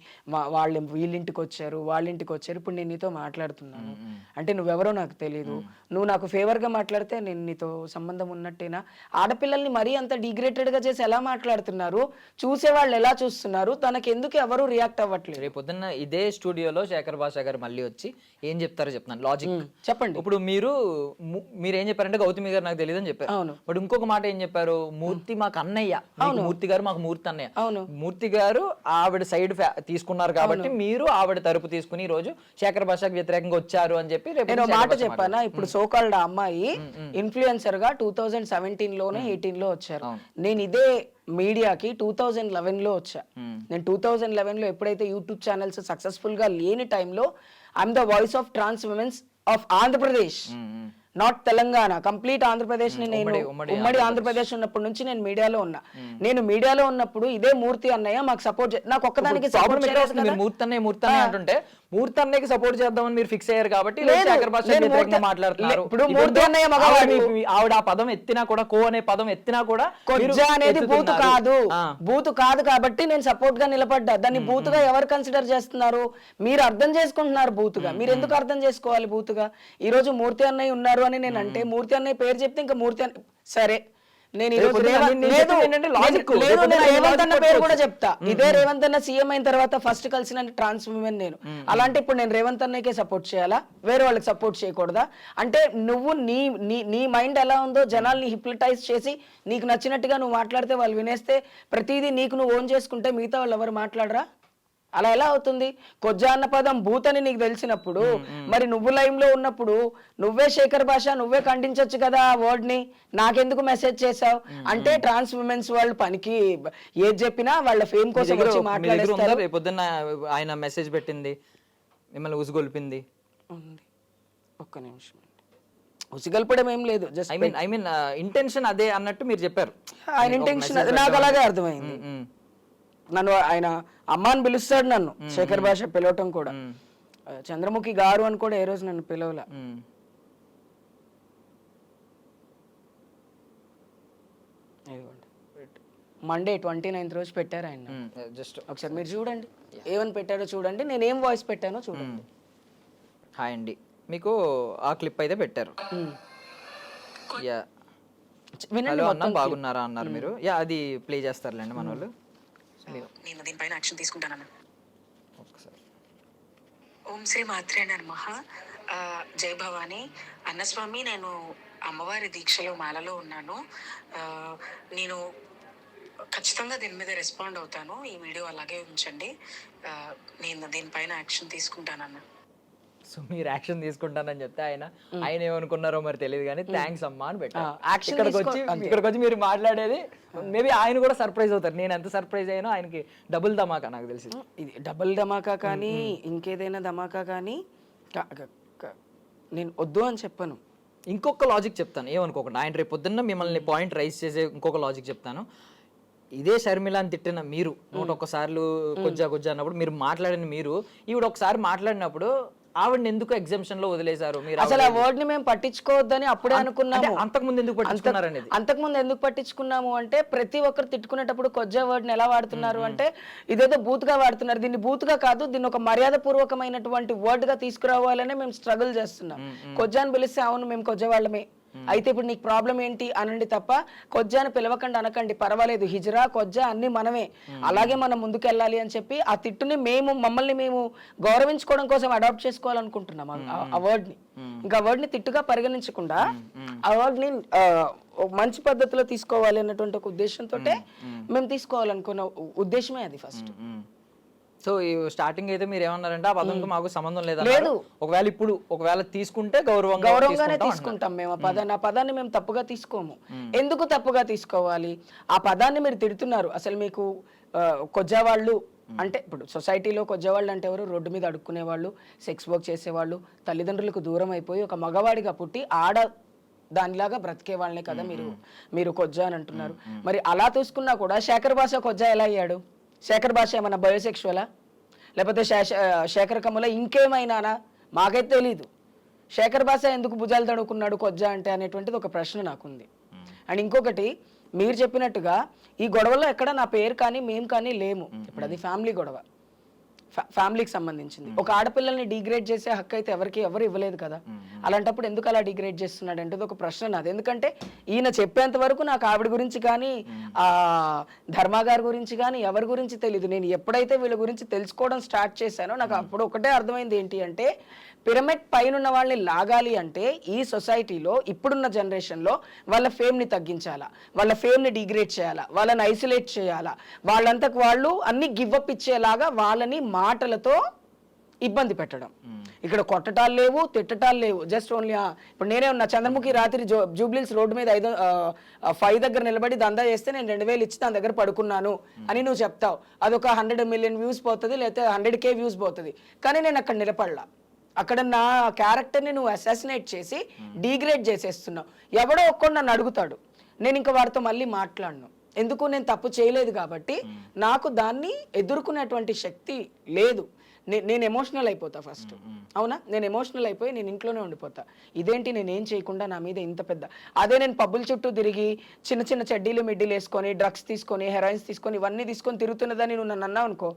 వాళ్ళు వీళ్ళింటికి వచ్చారు వాళ్ళింటికి వచ్చారు, ఇప్పుడు నేను నీతో మాట్లాడుతున్నాను అంటే నువ్వెవరో నాకు తెలియదు, నువ్వు నాకు ఫేవర్గా మాట్లాడితే నేను నీతో సంబంధం ఉన్నట్టేనా? ఆడపిల్లల్ని మరీ అంత డిగ్రేటెడ్గా చేసి ఎలా మాట్లాడుతున్నారు, చూసేవాళ్ళు ఎలా చూస్తున్నారు, తనకి ఎందుకు ఎవరు రియాక్ట్ అవ్వట్లేదు? రేపు పొద్దున్న ఇదే స్టూడియోలో శేఖర్ భాషా గారు మళ్ళీ వచ్చి ఏం చెప్తారో చెప్తాను, లాజిక్ చెప్పండి. ఇప్పుడు మీరు ఏం చెప్పారంటే గౌతమి గారు నాకు తెలియదు అని చెప్పారు. అవును. బట్ ఇంకొక మాట ఏం చెప్పారు, మూర్తి మాకు అన్నయ్య, మూర్తి గారు మాకు మూర్తి అన్నయ్య. అవును. మూర్తి గారు ఆవిడ సైడ్ తీసుకున్నారు కాబట్టి మీరు ఆవిడ తరపు తీసుకుని ఈ రోజు శేఖర్ భాషకు వ్యతిరేకంగా వచ్చారు అని చెప్పి నేను మాట చెప్పానా? ఇప్పుడు సోకాల్డ్ అమ్మాయి ఇన్ఫ్లుయెన్సర్ గా 2017 లోనే 18 లో వచ్చారు. నేను ఇదే మీడియాకి 2011 లో వచ్చా. నేను 2011 లో ఎప్పుడైతే యూట్యూబ్ ఛానల్స్ సక్సెస్ఫుల్ గా లేని టైంలో I'm the voice of trans women's of Andhra Pradesh, not Telangana, complete Andhra Pradesh ని నేను ఉమ్మడి ఆంధ్రప్రదేశ్ ఉన్నప్పటి నుంచి నేను మీడియాలో ఉన్నా. నేను మీడియాలో ఉన్నప్పుడు ఇదే మూర్తి అన్నయ్య మాకు సపోర్ట్, నాకు ఒక్కదానికి మూర్తి అన్నయ్య అంటుంటే మూర్తి అన్నయ్యకి సపోర్ట్ చేద్దామని మీరు ఫిక్స్ అయ్యారు కాబట్టి మాట్లాడుతున్నారు. ఇప్పుడు మూర్తి అన్నయ్య మగవాడు, ఆవిడ ఆ పదం ఎత్తినా కూడా, కో అనే పదం ఎత్తినా కూడా కొజ్జా అనేది బూతు కాదు, బూతు కాదు కాబట్టి నేను సపోర్ట్ గా నిలబడ్డా. దాన్ని బూతుగా ఎవరు కన్సిడర్ చేస్తున్నారు? మీరు అర్థం చేసుకుంటున్నారు బూతుగా. మీరు ఎందుకు అర్థం చేసుకోవాలి బూతుగా? ఈ రోజు మూర్తి అన్నయ్య ఉన్నారు అని నేను అంటే మూర్తి అన్నయ్య పేరు చెప్తే ఇంకా మూర్తి సరే నేను రేవంత్ అన్న పేరు కూడా చెప్తా. ఇదే రేవంత్ అన్న సీఎం అయిన తర్వాత ఫస్ట్ కలిసిన ట్రాన్స్ విమెన్ నేను. అలాంటి ఇప్పుడు నేను రేవంత్ అన్నకే సపోర్ట్ చేయాలా, వేరే వాళ్ళకి సపోర్ట్ చేయకూడదా? అంటే నువ్వు నీ మైండ్ ఎలా ఉందో జనాల్ని హిప్నటైజ్ చేసి నీకు నచ్చినట్టుగా నువ్వు మాట్లాడితే వాళ్ళు వినేస్తే ప్రతిదీ నీకు నువ్వు ఓన్ చేసుకుంటే మిగతా వాళ్ళు ఎవరు మాట్లాడరా? అలా ఎలా అవుతుంది? కొజ్జా అన్న పదం భూత్ అని నీకు తెలిసినప్పుడు మరి నువ్వు లైవ్ లో ఉన్నప్పుడు నువ్వే శేఖర్ భాష నువ్వే ఖండించొచ్చు కదా ఆ వర్డ్ ని, నాకెందుకు మెసేజ్ చేసావు అంటే ట్రాన్స్ విమెన్స్ వాళ్ళు పనికి ఏది చెప్పినా వాళ్ళ ఫేమ్ కోసం వచ్చి మాట్లాడేస్తారు. పొద్దున్న ఆయన మెసేజ్ పెట్టింది మిమ్మల్ని ఉసుగొల్పింది? ఉంది. ఒక్క నిమిషం అండి. ఉసిగల్పడం ఏం లేదు, జస్ట్ ఐ మీన్ ఇంటెన్షన్ అదే అన్నట్టు మీరు చెప్పారు. ఆయన ఇంటెన్షన్ నాకు అలాగే అర్థమైంది. నన్ను ఆయన అమ్మ అని పిలుస్తాడు, నన్ను శేఖర్ భాష పిలవటం కూడా. చంద్రముఖి గారు అని కూడా ఏ రోజు నన్ను పిలవలా. మండే 29th రోజు పెట్టారు ఆయన. జస్ట్ ఒకసారి మీరు చూడండి ఏమని పెట్టారో చూడండి, నేను ఏం వాయిస్ పెట్టానో చూడండి. హాయ్ అండి, మీకు ఆ క్లిప్ అయితే పెట్టారు. యా, వినండి హలో అన్న మొత్తం. బాగున్నారా అన్నారు మీరు. యా, అది ప్లే చేస్తారులేండి మన వాళ్ళు. నేను దీనిపైన యాక్షన్ తీసుకుంటానన్న. ఒకసారి ఓం శ్రీ మాత్రే నమః. జై భవాని. అన్నస్వామి, నేను అమ్మవారి దీక్షలో మాలలో ఉన్నాను. నేను ఖచ్చితంగా దీని మీద రెస్పాండ్ అవుతాను. ఈ వీడియో అలాగే ఉంచండి. నేను దీనిపైన యాక్షన్ తీసుకుంటానన్న. సో మీరు యాక్షన్ తీసుకుంటానని చెప్తే ఆయన ఏమనుకున్నారో మరి తెలియదు కానీ థ్యాంక్స్ అమ్మా అని పెట్టారు. action ఇక్కడికి వచ్చి మీరు మాట్లాడేది మేబీ ఆయన కూడా సర్ప్రైజ్ అవుతారు. నేను ఎంత సర్ప్రైజ్ అయ్యానో ఆయనకి డబుల్ ధమాకా నాకు తెలిసి. ఇది డబుల్ ధమాకా కానీ ఇంకేదైనా ధమాకా కానీ నేను వద్దు అని చెప్పను. ఇంకొక లాజిక్ చెప్తాను, ఏమనుకోకుండా. ఆయన రేపు పొద్దున్న మిమ్మల్ని పాయింట్ రైజ్ చేసే ఇంకొక లాజిక్ చెప్తాను. ఇదే షర్మిలాని తిట్టిన మీరు 101 సార్లు కొజ్జా అన్నప్పుడు మీరు మాట్లాడిన మీరు ఈవిడ ఒకసారి మాట్లాడినప్పుడు ఆవిడని ఎందుకు ఎగ్జామ్షన్ లో వదిలేశారు మీరు? అసలు ఆ వర్డ్ ని మేము పట్టించుకోవద్దని అప్పుడే అనుకున్నాము. అంతకుముందు ఎందుకు పట్టించుకున్నారనేది. అంతకుముందు ఎందుకు పట్టించుకున్నాము అంటే, ప్రతి ఒక్కరు తిట్టుకునేటప్పుడు కొజ్జా వర్డ్ ని ఎలా వాడుతున్నారు అంటే ఇదేదో బూత్ గా వాడుతున్నారు. దీన్ని బూత్ గా కాదు, దీన్ని ఒక మర్యాద పూర్వకమైనటువంటి వర్డ్ గా తీసుకురావాలనే మేము స్ట్రగుల్ చేస్తున్నాం. కొజ్జా అని పిలిస్తే అవును మేము కొజ్జా వాళ్ళమే, అయితే ఇప్పుడు నీకు ప్రాబ్లం ఏంటి అనండి తప్ప కొజ్జాని పిలవకండి అనకండి, పర్వాలేదు, హిజ్రా కొజ్జా అన్ని మనమే, అలాగే మనం ముందుకెళ్ళాలి అని చెప్పి ఆ తిట్టుని మమ్మల్ని మేము గౌరవించుకోవడం కోసం అడాప్ట్ చేసుకోవాలనుకుంటున్నాం ఆ వర్డ్ ని. ఇంకా వర్డ్ ని తిట్టుగా పరిగణించకుండా ఆ వర్డ్ ని మంచి పద్ధతిలో తీసుకోవాలి అన్నటువంటి ఒక ఉద్దేశంతో మేము తీసుకోవాలనుకున్న ఉద్దేశమే అది ఫస్ట్. సో ఈ స్టార్టింగ్ అయితే మీరు ఏమన్నారంటే ఆ పదంతో మాకు సంబంధం లేదు. ఒకవేళ తీసుకుంటే గౌరవంగానే తీసుకుంటాం మేము ఆ పదాన్ని మేము తప్పుగా తీసుకోము. ఎందుకు తప్పుగా తీసుకోవాలి? ఆ పదాన్ని మీరు తిడుతున్నారు. అసలు మీకు కొజ్జా వాళ్ళు అంటే, ఇప్పుడు సొసైటీలో కొజ్జా వాళ్ళు అంటే ఎవరు? రోడ్డు మీద అడుక్కునే వాళ్ళు, సెక్స్ వర్క్ చేసేవాళ్ళు, తల్లిదండ్రులకు దూరం అయిపోయి ఒక మగవాడిగా పుట్టి ఆడ దానిలాగా బ్రతికే వాళ్ళనే కదా మీరు కొజ్జా అని అంటున్నారు. మరి అలా చూసుకున్నా కూడా శేఖర్ భాష కొజ్జా ఎలా అయ్యాడు? శేఖర్ భాష ఏమన్నా బయోసెక్షువలా, లేకపోతే శేఖర్ కమ్ముల ఇంకేమైనానా? మాకైతే తెలీదు. శేఖర్ భాష ఎందుకు భుజాలు తడుకున్నాడు కొజ్జా అంటే అనేటువంటిది ఒక ప్రశ్న నాకుంది. అండ్ ఇంకొకటి, మీరు చెప్పినట్టుగా ఈ గొడవలో ఎక్కడ నా పేరు కానీ మేము కానీ లేము. ఇప్పుడు అది ఫ్యామిలీ గొడవ, ఫ్యామిలీకి సంబంధించింది. ఒక ఆడపిల్లల్ని డిగ్రేడ్ చేసే హక్కు అయితే ఎవరు ఇవ్వలేదు కదా. అలాంటప్పుడు ఎందుకు అలా డిగ్రేడ్ చేస్తున్నాడు అంటే ఒక ప్రశ్న నాది. ఎందుకంటే ఈయన చెప్పేంత వరకు నాకు ఆవిడ గురించి కానీ ఆ ధర్మా గారి గురించి కానీ ఎవరి గురించి తెలియదు. నేను ఎప్పుడైతే వీళ్ళ గురించి తెలుసుకోవడం స్టార్ట్ చేశానో నాకు అప్పుడు ఒకటే అర్థమైంది, ఏంటి అంటే పిరమిడ్ పైన వాళ్ళని లాగాలి అంటే ఈ సొసైటీలో ఇప్పుడున్న జనరేషన్లో వాళ్ళ ఫేమ్ని తగ్గించాలా, వాళ్ళ ఫేమ్ని డిగ్రేడ్ చేయాలా, వాళ్ళని ఐసోలేట్ చేయాలా, వాళ్ళంతకు వాళ్ళు అన్ని గివ్అప్ ఇచ్చేలాగా వాళ్ళని మాటలతో ఇబ్బంది పెట్టడం. ఇక్కడ కొట్టటాలు లేవు, తిట్టటాలు లేవు, జస్ట్ ఓన్లీ ఇప్పుడు నేనే ఉన్నా. చంద్రముఖి రాత్రి జూబ్లీస్ రోడ్డు మీద 5 దగ్గర నిలబడి దందా చేస్తే నేను 2000 ఇచ్చి దాని దగ్గర పడుకున్నాను అని నువ్వు చెప్తావు. అదొక 100 million వ్యూస్ పోతుంది, లేకపోతే 100K వ్యూస్ పోతుంది. కానీ నేను అక్కడ నిలబడలా. అక్కడ నా క్యారెక్టర్ని నువ్వు అసాసినేట్ చేసి డీగ్రేడ్ చేసేస్తున్నావు. ఎవడో ఒక్కడు నన్ను అడుగుతాడు, నేను ఇంకా వాడితో మళ్ళీ మాట్లాడను. ఎందుకు? నేను తప్పు చేయలేదు కాబట్టి నాకు దాన్ని ఎదుర్కొనేటువంటి శక్తి లేదు. నేను ఎమోషనల్ అయిపోతా ఫస్ట్. అవునా? నేను ఎమోషనల్ అయిపోయి నేను ఇంట్లోనే ఉండిపోతా. ఇదేంటి నేనేం చేయకుండా నా మీద ఇంత పెద్ద, అదే నేను పబ్బుల చుట్టూ తిరిగి చిన్న చిన్న చెడ్డీలు మిడ్డీలు వేసుకొని డ్రగ్స్ తీసుకొని హెరాయిన్స్ తీసుకొని ఇవన్నీ తీసుకొని తిరుగుతున్నదని నువ్వు నన్ను అన్నావు అనుకో,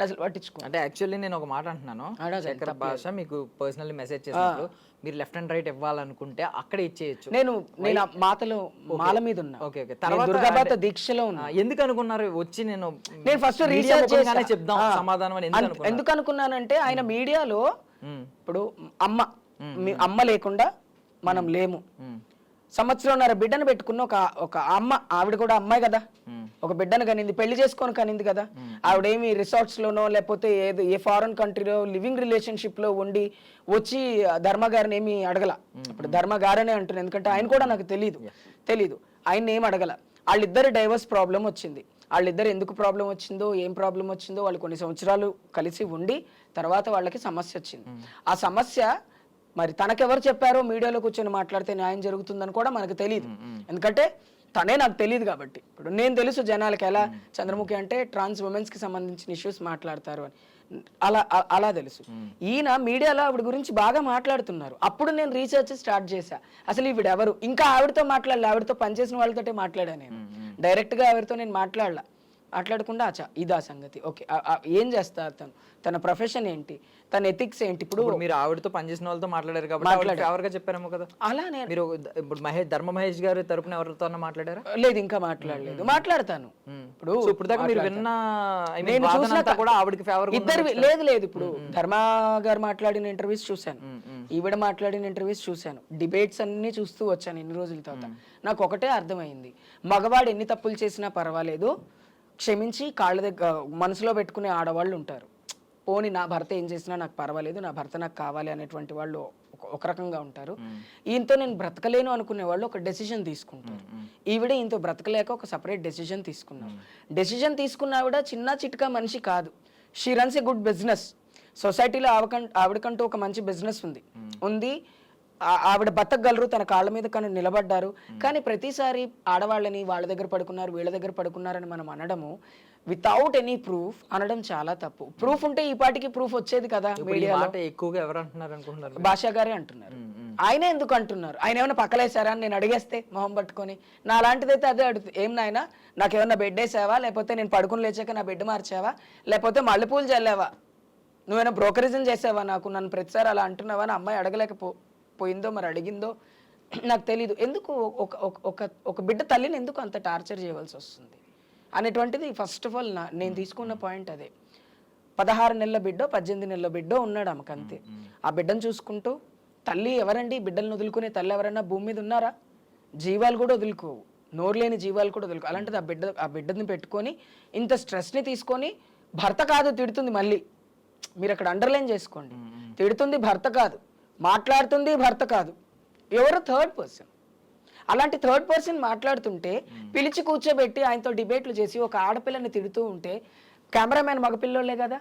అసలు పట్టించుకో. అంటే యాక్చువల్లీ నేను ఒక మాట అంటున్నాను, శేఖర్ భాష మీకు పర్సనల్లీ మెసేజ్ చేసినప్పుడు మీరు లెఫ్ట్ అండ్ రైట్ ఇవ్వాలనుకుంటే అక్కడ ఇచ్చేయచ్చు. నేను మాల మీద ఉన్నా. Okay okay. దుర్గాబాత దీక్షలో ఉన్నా. ఎందుకు అనుకున్నారు వచ్చి నేను ఫస్ట్ రీసెర్చ్ చెప్దాం సమాధానం? ఎందుకు అనుకున్నానంటే ఆయన మీడియాలో ఇప్పుడు అమ్మ లేకుండా మనం లేము. సంవత్సరంన్నర బిడ్డను పెట్టుకున్న ఒక అమ్మ, ఆవిడ కూడా అమ్మాయి కదా, ఒక బిడ్డను కనింది, పెళ్లి చేసుకొని కనింది కదా. ఆవిడేమి రిసార్ట్స్ లోనో లేకపోతే ఏ ఫారెన్ కంట్రీలో లివింగ్ రిలేషన్షిప్ లో ఉండి వచ్చి ధర్మ గారిని ఏమి అడగల. ఇప్పుడు ధర్మ గారనే అంటున్నాను, ఎందుకంటే ఆయన కూడా నాకు తెలీదు. ఆయన ఏం అడగల. వాళ్ళిద్దరు డైవర్స్ ప్రాబ్లం వచ్చింది. వాళ్ళిద్దరు ఎందుకు ప్రాబ్లం వచ్చిందో, ఏం ప్రాబ్లం వచ్చిందో, వాళ్ళు కొన్ని సంవత్సరాలు కలిసి ఉండి తర్వాత వాళ్ళకి సమస్య వచ్చింది. ఆ సమస్య మరి తనకెవరు చెప్పారో మీడియాలో కూర్చొని మాట్లాడితే న్యాయం జరుగుతుందని కూడా మనకు తెలియదు. ఎందుకంటే తనే నాకు తెలియదు కాబట్టి. ఇప్పుడు నేను తెలుసు జనాలకి ఎలా చంద్రముఖి అంటే ట్రాన్స్ ఉమెన్స్ కి సంబంధించిన ఇష్యూస్ మాట్లాడతారు అని, అలా తెలుసు. ఈయన మీడియాలో ఆవిడ గురించి బాగా మాట్లాడుతున్నారు. అప్పుడు నేను రీసెర్చ్ స్టార్ట్ చేశా, అసలు ఈవిడ ఎవరు. ఇంకా ఆవిడతో మాట్లాడలే, ఆవిడతో పనిచేసిన వాళ్ళతోటే మాట్లాడా నేను. డైరెక్ట్ గా ఆవిడతో నేను మాట్లాడకుండా ఇదా సంగతి, ఓకే ఏం చేస్తారు తను, తన ప్రొఫెషన్ ఏంటి, తన ఎథిక్స్ ఏంటి. ఇప్పుడు మీరు ఆవిడతో పనిచేసిన వాళ్ళతో మాట్లాడారు కాబట్టి ఫేవర్గా చెప్పారేమో కదా. అలా నేను మీరు ఇప్పుడు ధర్మ మహేష్ గారి తరపున ఎవరితో మాట్లాడారా? లేదు, ఇంకా మాట్లాడలేదు. మాట్లాడతాను. ఇప్పుడు దాకా మీరు విన్న వాదన కూడా ఆవిడకి ఫేవర్ ఇద్దరు లేదు. ఇప్పుడు ధర్మ గారు మాట్లాడిన ఇంటర్వ్యూస్ చూశాను, ఈవిడ మాట్లాడిన ఇంటర్వ్యూస్ చూశాను, డిబేట్స్ అన్ని చూస్తూ వచ్చాను ఇన్ని రోజుల తర్వాత. నాకు ఒకటే అర్థమైంది, మగవాడు ఎన్ని తప్పులు చేసినా పర్వాలేదు, క్షమించి కాళ్ళ దగ్గర మనసులో పెట్టుకునే ఆడవాళ్ళు ఉంటారు. పోనీ నా భర్త ఏం చేసినా నాకు పర్వాలేదు, నా భర్త నాకు కావాలి అనేటువంటి వాళ్ళు ఒక రకంగా ఉంటారు. ఈయనతో నేను బ్రతకలేను అనుకునే వాళ్ళు ఒక డెసిషన్ తీసుకుంటారు. ఈవిడ ఈయనతో బ్రతకలేక ఒక సపరేట్ డెసిషన్ తీసుకున్నాం. డెసిషన్ తీసుకున్న ఆవిడ చిన్న చిట్కా మనిషి కాదు. She runs a good business. సొసైటీలో ఆవిడకంటూ ఒక మంచి బిజినెస్ ఉంది. ఆవిడ బతకగలరు, తన కాళ్ళ మీద కానీ నిలబడ్డారు. కానీ ప్రతిసారి ఆడవాళ్ళని వాళ్ళ దగ్గర పడుకున్నారు, వీళ్ళ దగ్గర పడుకున్నారని మనం అనడము వితౌట్ ఎనీ ప్రూఫ్ అనడం చాలా తప్పు. ప్రూఫ్ ఉంటే ఈ పాటికి ప్రూఫ్ వచ్చేది కదా. మీడియాలో ఎక్కువగా ఎవరు అంటున్నారు అనుకుంటున్నారు? భాషా గారే అంటున్నారు. ఆయన ఎందుకు అంటున్నారు? ఆయన ఏమైనా పక్కలేసారా అని నేను అడిగేస్తే మొహం పట్టుకొని, నా లాంటిదైతే అదే అడుగుతుంది, ఏం నాయనా నాకేమన్నా బెడ్ వేసావా, లేకపోతే నేను పడుకుని లేచాక నా బెడ్ మార్చావా, లేకపోతే మల్లెపూలు చల్లావా, నువ్వేనా బ్రోకరిజం చేసావా, నన్ను ప్రతిసారి అలా అంటున్నావా అని అమ్మాయి అడగలేకపోయిందో మరి అడిగిందో నాకు తెలీదు. ఎందుకు ఒక బిడ్డ తల్లిని ఎందుకు అంత టార్చర్ చేయవలసి వస్తుంది అనేటువంటిది ఫస్ట్ ఆఫ్ ఆల్ నేను తీసుకున్న పాయింట్ అదే. 16 నెలల బిడ్డో 18 నెలల బిడ్డో ఉన్నాడు ఆమెకు, అంతే. ఆ బిడ్డను చూసుకుంటూ తల్లి ఎవరండి? బిడ్డలను వదులుకునే తల్లి ఎవరన్నా భూమి మీద ఉన్నారా? జీవాలు కూడా వదులుకోవు, నోరు లేని జీవాలు కూడా వదులుకో. అలాంటిది ఆ బిడ్డని పెట్టుకొని ఇంత స్ట్రెస్ని తీసుకొని, భర్త కాదు తిడుతుంది, మళ్ళీ మీరు అక్కడ అండర్లైన్ చేసుకోండి, తిడుతుంది భర్త కాదు, మాట్లాడుతుంది భర్త కాదు, ఎవరు థర్డ్ పర్సన్. అలాంటి థర్డ్ పర్సన్ మాట్లాడుతుంటే పిలిచి కూర్చోబెట్టి ఆయనతో డిబేట్లు చేసి ఒక ఆడపిల్లని తిడుతూ ఉంటే, కెమెరామెన్ మగపిల్లోళ్ళే కదా,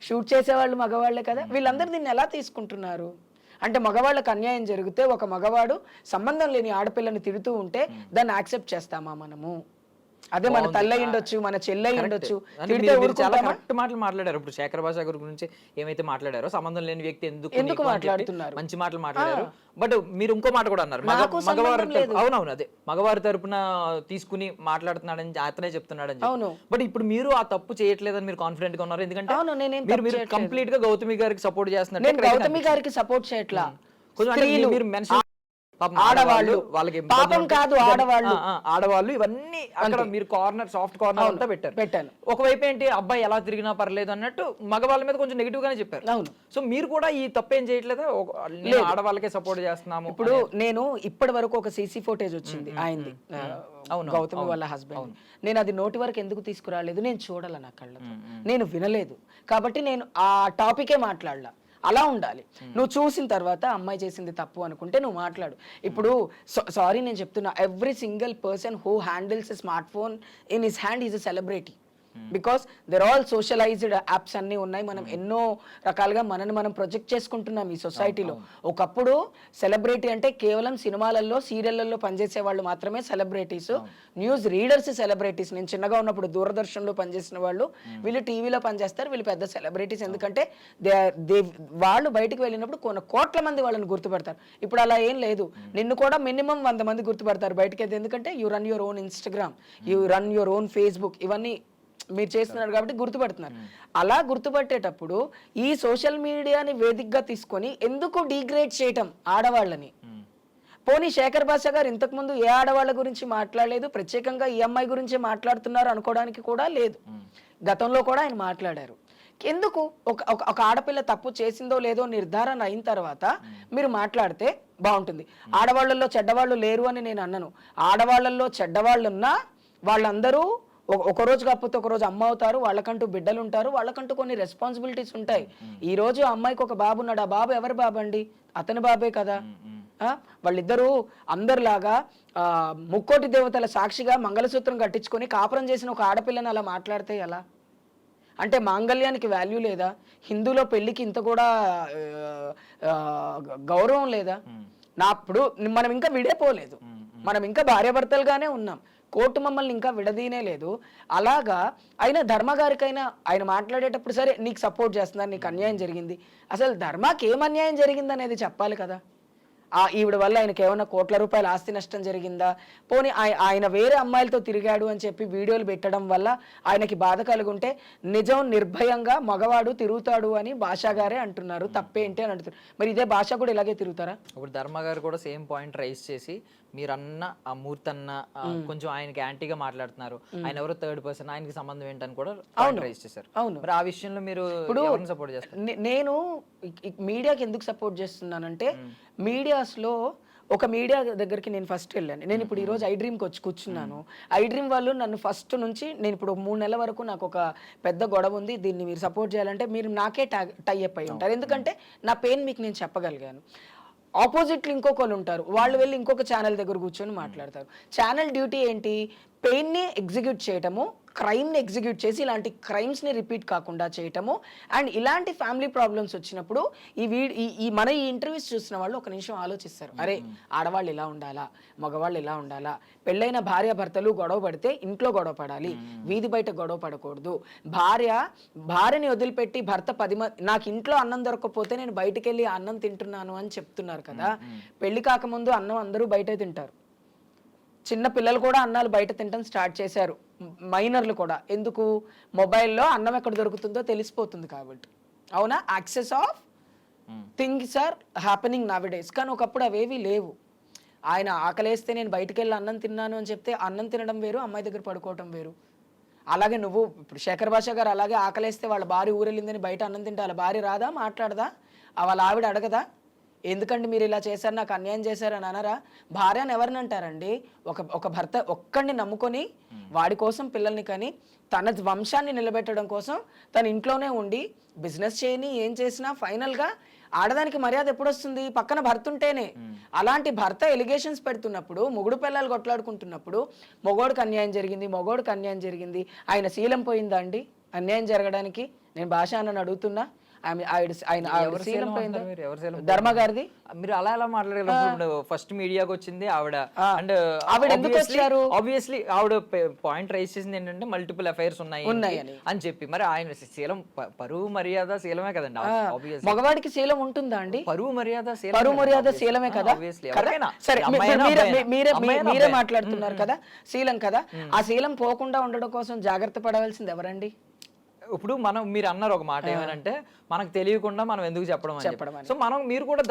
షూట్ చేసేవాళ్ళు మగవాళ్లే కదా, వీళ్ళందరూ దీన్ని ఎలా తీసుకుంటున్నారు? అంటే మగవాళ్ళకి అన్యాయం జరిగితే ఒక మగవాడు సంబంధం లేని ఆడపిల్లని తిడుతూ ఉంటే దాన్ని యాక్సెప్ట్ చేస్తామా మనము? అదే మన తల్లి ఉండొచ్చు, మన చెల్లె ఉండొచ్చు, చాలా కరెక్ట్ మాటలు మాట్లాడారు. ఇప్పుడు శేఖర్ భాష గారి గురించి ఏమైతే మాట్లాడారో, సంబంధం లేని వ్యక్తి ఎందుకు మాట్లాడుతున్నారు, మంచి మాటలు మాట్లాడారు. బట్ మీరు ఇంకో మాట కూడా అన్నారు, మగవారి అవునవును అదే మగవారి తరపున తీసుకుని మాట్లాడుతున్నాడని అతనే చెప్తున్నాడని. అవును. బట్ ఇప్పుడు మీరు ఆ తప్పు చేయట్లేదని మీరు కాన్ఫిడెంట్ గా ఉన్నారు, ఎందుకంటే మీరు కంప్లీట్ గా గౌతమి గారికి సపోర్ట్ చేస్తున్నారు. నేను గౌతమి గారికి సపోర్ట్ చేయట్లా, మీరు మెన్షన్ ఆడవాళ్ళు, వాళ్ళకి పాపం కాదు ఆడవాళ్ళు, ఇవన్నీ అక్కడ మీరు కార్నర్, సాఫ్ట్ కార్నర్ అంతా పెట్టాను. ఒకవైపు ఏంటి, అబ్బాయి ఎలా తిరిగినా పర్లేదు అన్నట్టు మగవాళ్ళ మీద కొంచెం నెగిటివ్ గానే చెప్పారు. అవును. సో మీరు కూడా ఈ తప్పేం చేయట్లేదా? ఆడవాళ్ళకే సపోర్ట్ చేస్తున్నాము. ఇప్పుడు నేను ఇప్పటి వరకు ఒక సీసీ ఫుటేజ్ వచ్చింది ఆయనది, గౌతమి వాళ్ళ హస్బెండ్. నేను అది నోటి వరకు ఎందుకు తీసుకురాలేదు, నేను చూడాల నా కళ్ళతో, నేను వినలేదు కాబట్టి నేను ఆ టాపికే మాట్లాడలా. అలా ఉండాలి. నువ్వు చూసిన తర్వాత అమ్మాయి చేసింది తప్పు అనుకుంటే నువ్వు మాట్లాడు. ఇప్పుడు సారీ నేను చెప్తున్నా, every single person who handles a smart phone in his hand is a celebrity. Because there all socialised apps అన్నీ ఉన్నాయి. మనం ఎన్నో రకాలుగా మనని మనం ప్రొజెక్ట్ చేసుకుంటున్నాం ఈ సొసైటీలో. ఒకప్పుడు సెలబ్రిటీ అంటే కేవలం సినిమాలలో, సీరియళ్లలో పనిచేసే వాళ్ళు మాత్రమే సెలబ్రిటీస్, న్యూస్ రీడర్స్ సెలబ్రిటీస్. నేను చిన్నగా ఉన్నప్పుడు దూరదర్శన్లో పనిచేసిన వాళ్ళు, వీళ్ళు టీవీలో పనిచేస్తారు, వీళ్ళు పెద్ద సెలబ్రిటీస్. ఎందుకంటే వాళ్ళు బయటకు వెళ్ళినప్పుడు కొన్ని కోట్ల మంది వాళ్ళని గుర్తుపడతారు. ఇప్పుడు అలా ఏం లేదు, నిన్ను కూడా మినిమం 100 మంది గుర్తుపడతారు బయటకి. ఎందుకంటే you run your own Instagram, you run your own Facebook, ఇవన్నీ మీరు చేస్తున్నారు కాబట్టి గుర్తుపడుతున్నారు. అలా గుర్తుపట్టేటప్పుడు ఈ సోషల్ మీడియాని వేదికగా తీసుకొని ఎందుకు డిగ్రేడ్ చేయటం ఆడవాళ్ళని? పోనీ శేఖర్ భాష గారు ఇంతకుముందు ఏ ఆడవాళ్ళ గురించి మాట్లాడలేదు, ప్రత్యేకంగా ఈ అమ్మాయి గురించి మాట్లాడుతున్నారు అనుకోవడానికి కూడా లేదు. గతంలో కూడా ఆయన మాట్లాడారు. ఎందుకు ఒక ఆడపిల్ల తప్పు చేసిందో లేదో నిర్ధారణ అయిన తర్వాత మీరు మాట్లాడితే బాగుంటుంది. ఆడవాళ్ళల్లో చెడ్డవాళ్ళు లేరు అని నేను అన్నను. ఆడవాళ్ళల్లో చెడ్డవాళ్ళున్నా వాళ్ళందరూ ఒక రోజు కాకపోతే ఒక రోజు అమ్మ అవుతారు, వాళ్ళకంటూ బిడ్డలు ఉంటారు, వాళ్ళకంటూ కొన్ని రెస్పాన్సిబిలిటీస్ ఉంటాయి. ఈ రోజు అమ్మాయికి ఒక బాబు ఉన్నాడు, ఆ బాబు ఎవరి బాబు అండి? అతని బాబే కదా. వాళ్ళిద్దరూ అందరిలాగా ముక్కోటి దేవతల సాక్షిగా మంగళసూత్రం కట్టించుకొని కాపురం చేసిన ఒక ఆడపిల్లని అలా మాట్లాడితే ఎలా? అంటే మాంగళ్యానికి వాల్యూ లేదా? హిందూలో పెళ్లికి ఇంత కూడా గౌరవం లేదా? ఇప్పుడు మనం ఇంకా విడిపోలేదు, మనం ఇంకా భార్యాభర్తలుగానే ఉన్నాం, కోర్టు మమ్మల్ని ఇంకా విడదీనే లేదు. అలాగా అయినా ధర్మ గారికైనా ఆయన మాట్లాడేటప్పుడు సరే నీకు సపోర్ట్ చేస్తున్నారు, నీకు అన్యాయం జరిగింది, అసలు ధర్మాకి ఏం అన్యాయం జరిగింది అనేది చెప్పాలి కదా. ఈవిడ వల్ల ఆయనకి ఏమైనా కోట్ల రూపాయల ఆస్తి నష్టం జరిగిందా? పోనీ ఆయన వేరే అమ్మాయిలతో తిరిగాడు అని చెప్పి వీడియోలు పెట్టడం వల్ల ఆయనకి బాధ కలుగుంటే నిజం నిర్భయంగా మగవాడు తిరుగుతాడు అని భాషా గారే అంటున్నారు, తప్పేంటి అని అంటున్నారు. మరి ఇదే భాష కూడా ఇలాగే తిరుగుతారా? ఇప్పుడు ధర్మ గారు కూడా సేమ్ పాయింట్ రైజ్ చేసి మీరన్న ఆ మూర్తి అన్న కొంచెం ఆయనకి యాంటీగా మాట్లాడుతున్నారు, ఆయన ఎవరో థర్డ్ పర్సన్, ఆయనకి సంబంధం ఏంటని కూడా రైజ్ చేశారు. అవును, మరి ఆ విషయంలో మీరు ఎవరిని సపోర్ట్ చేస్తారు? నేను మీడియాకి ఎందుకు సపోర్ట్ చేస్తున్నానంటే, మీడియాస్లో ఒక మీడియా దగ్గరికి నేను ఫస్ట్ వెళ్ళాను. నేను ఇప్పుడు ఈరోజు ఐ డ్రీమ్కి వచ్చి కూర్చున్నాను. ఐ డ్రీమ్ వాళ్ళు నన్ను ఫస్ట్ నుంచి, నేను ఇప్పుడు 3 నెలల వరకు నాకు ఒక పెద్ద గొడవ ఉంది, దీన్ని మీరు సపోర్ట్ చేయాలంటే మీరు నాకే టైఅప్ అయి ఉంటారు, ఎందుకంటే నా పెయిన్ మీకు నేను చెప్పగలిగాను. ఆపోజిట్లు ఇంకొకరు ఉంటారు, వాళ్ళు వెళ్ళి ఇంకొక ఛానల్ దగ్గర కూర్చొని మాట్లాడతారు. ఛానల్ డ్యూటీ ఏంటి? పెయిన్ని ఎగ్జిక్యూట్ చేయటము, క్రైమ్ని ఎగ్జిక్యూట్ చేసి ఇలాంటి క్రైమ్స్ని రిపీట్ కాకుండా చేయటము. అండ్ ఇలాంటి ఫ్యామిలీ ప్రాబ్లమ్స్ వచ్చినప్పుడు మన ఈ ఇంటర్వ్యూస్ చూసిన వాళ్ళు ఒక నిమిషం ఆలోచిస్తారు, అరే ఆడవాళ్ళు ఇలా ఉండాలా, మగవాళ్ళు ఇలా ఉండాలా, పెళ్ళైన భార్యాభర్తలు గొడవ పడితే ఇంట్లో గొడవ పడాలి, వీధి బయట గొడవ పడకూడదు. భార్యని వదిలిపెట్టి భర్త 10 మంది, నాకు ఇంట్లో అన్నం దొరకకపోతే నేను బయటికి వెళ్ళి అన్నం తింటున్నాను అని చెప్తున్నారు కదా. పెళ్లి కాకముందు అన్నం అందరూ బయటే తింటారు, చిన్న పిల్లలు కూడా అన్నాలు బయట తినడం స్టార్ట్ చేశారు, మైనర్లు కూడా. ఎందుకు? మొబైల్లో అన్నం ఎక్కడ దొరుకుతుందో తెలిసిపోతుంది కాబట్టి. అవునా? Access of things are happening nowadays. కానీ ఒకప్పుడు అవేవి లేవు. ఆయన ఆకలేస్తే నేను బయటికి వెళ్ళి అన్నం తిన్నాను అని చెప్తే అన్నం తినడం వేరు, అమ్మాయి దగ్గర పడుకోవటం వేరు. అలాగే నువ్వు ఇప్పుడు శేఖర్ భాష గారు అలాగే ఆకలేస్తే వాళ్ళ భార్య ఊరెళ్ళిందని బయట అన్నం తింటే వాళ్ళ భార్య రాదా, మాట్లాడదా? వాళ్ళ ఆవిడ అడగదా, ఎందుకంటే మీరు ఇలా చేశారు, నాకు అన్యాయం చేశారని అనరా? భార్యను ఎవరిని అంటారండి? ఒక భర్త ఒక్కడిని నమ్ముకొని వాడి కోసం పిల్లల్ని కానీ తన వంశాన్ని నిలబెట్టడం కోసం తన ఇంట్లోనే ఉండి బిజినెస్ చేయని ఏం చేసినా ఫైనల్గా ఆడదానికి మర్యాద ఎప్పుడు వస్తుంది? పక్కన భర్త ఉంటేనే. అలాంటి భర్త ఎలిగేషన్స్ పెడుతున్నప్పుడు, మొగుడు పిల్లలు కొట్లాడుకుంటున్నప్పుడు మొగోడికి అన్యాయం జరిగింది, ఆయన శీలం పోయిందా అండి అన్యాయం జరగడానికి? నేను భాష అన్నని అడుగుతున్నా. ధర్మ గారిది మీరు అలా ఎలా మాట్లాడగలరు? ఫస్ట్ మీడియాకి వచ్చింది ఆవిడ, అండ్ ఆవిడ ఎందుకు వచ్చారు? ఆబ్వియస్లీ ఆవిడ పాయింట్ రైజ్ చేసింది ఏంటంటే మల్టిపుల్ అఫైర్స్ ఉన్నాయి అని చెప్పి. మరి ఆయన శీలం, పరువు మర్యాద శీలమే కదండి. మగవాడికి శీలం ఉంటుందా అండి? పరువు మర్యాద శీలమే కదా. సరే, మీరే మాట్లాడుతున్నారు కదా శీలం కదా. ఆ శీలం పోకుండా ఉండడం కోసం జాగ్రత్త పడవలసింది ఎవరండి? ఇప్పుడు మీరు అన్నారు ఒక మాట ఏమనంటే, మనకు తెలియకుండా మనం ఎందుకు చెప్పడం. సో మీరు కూడా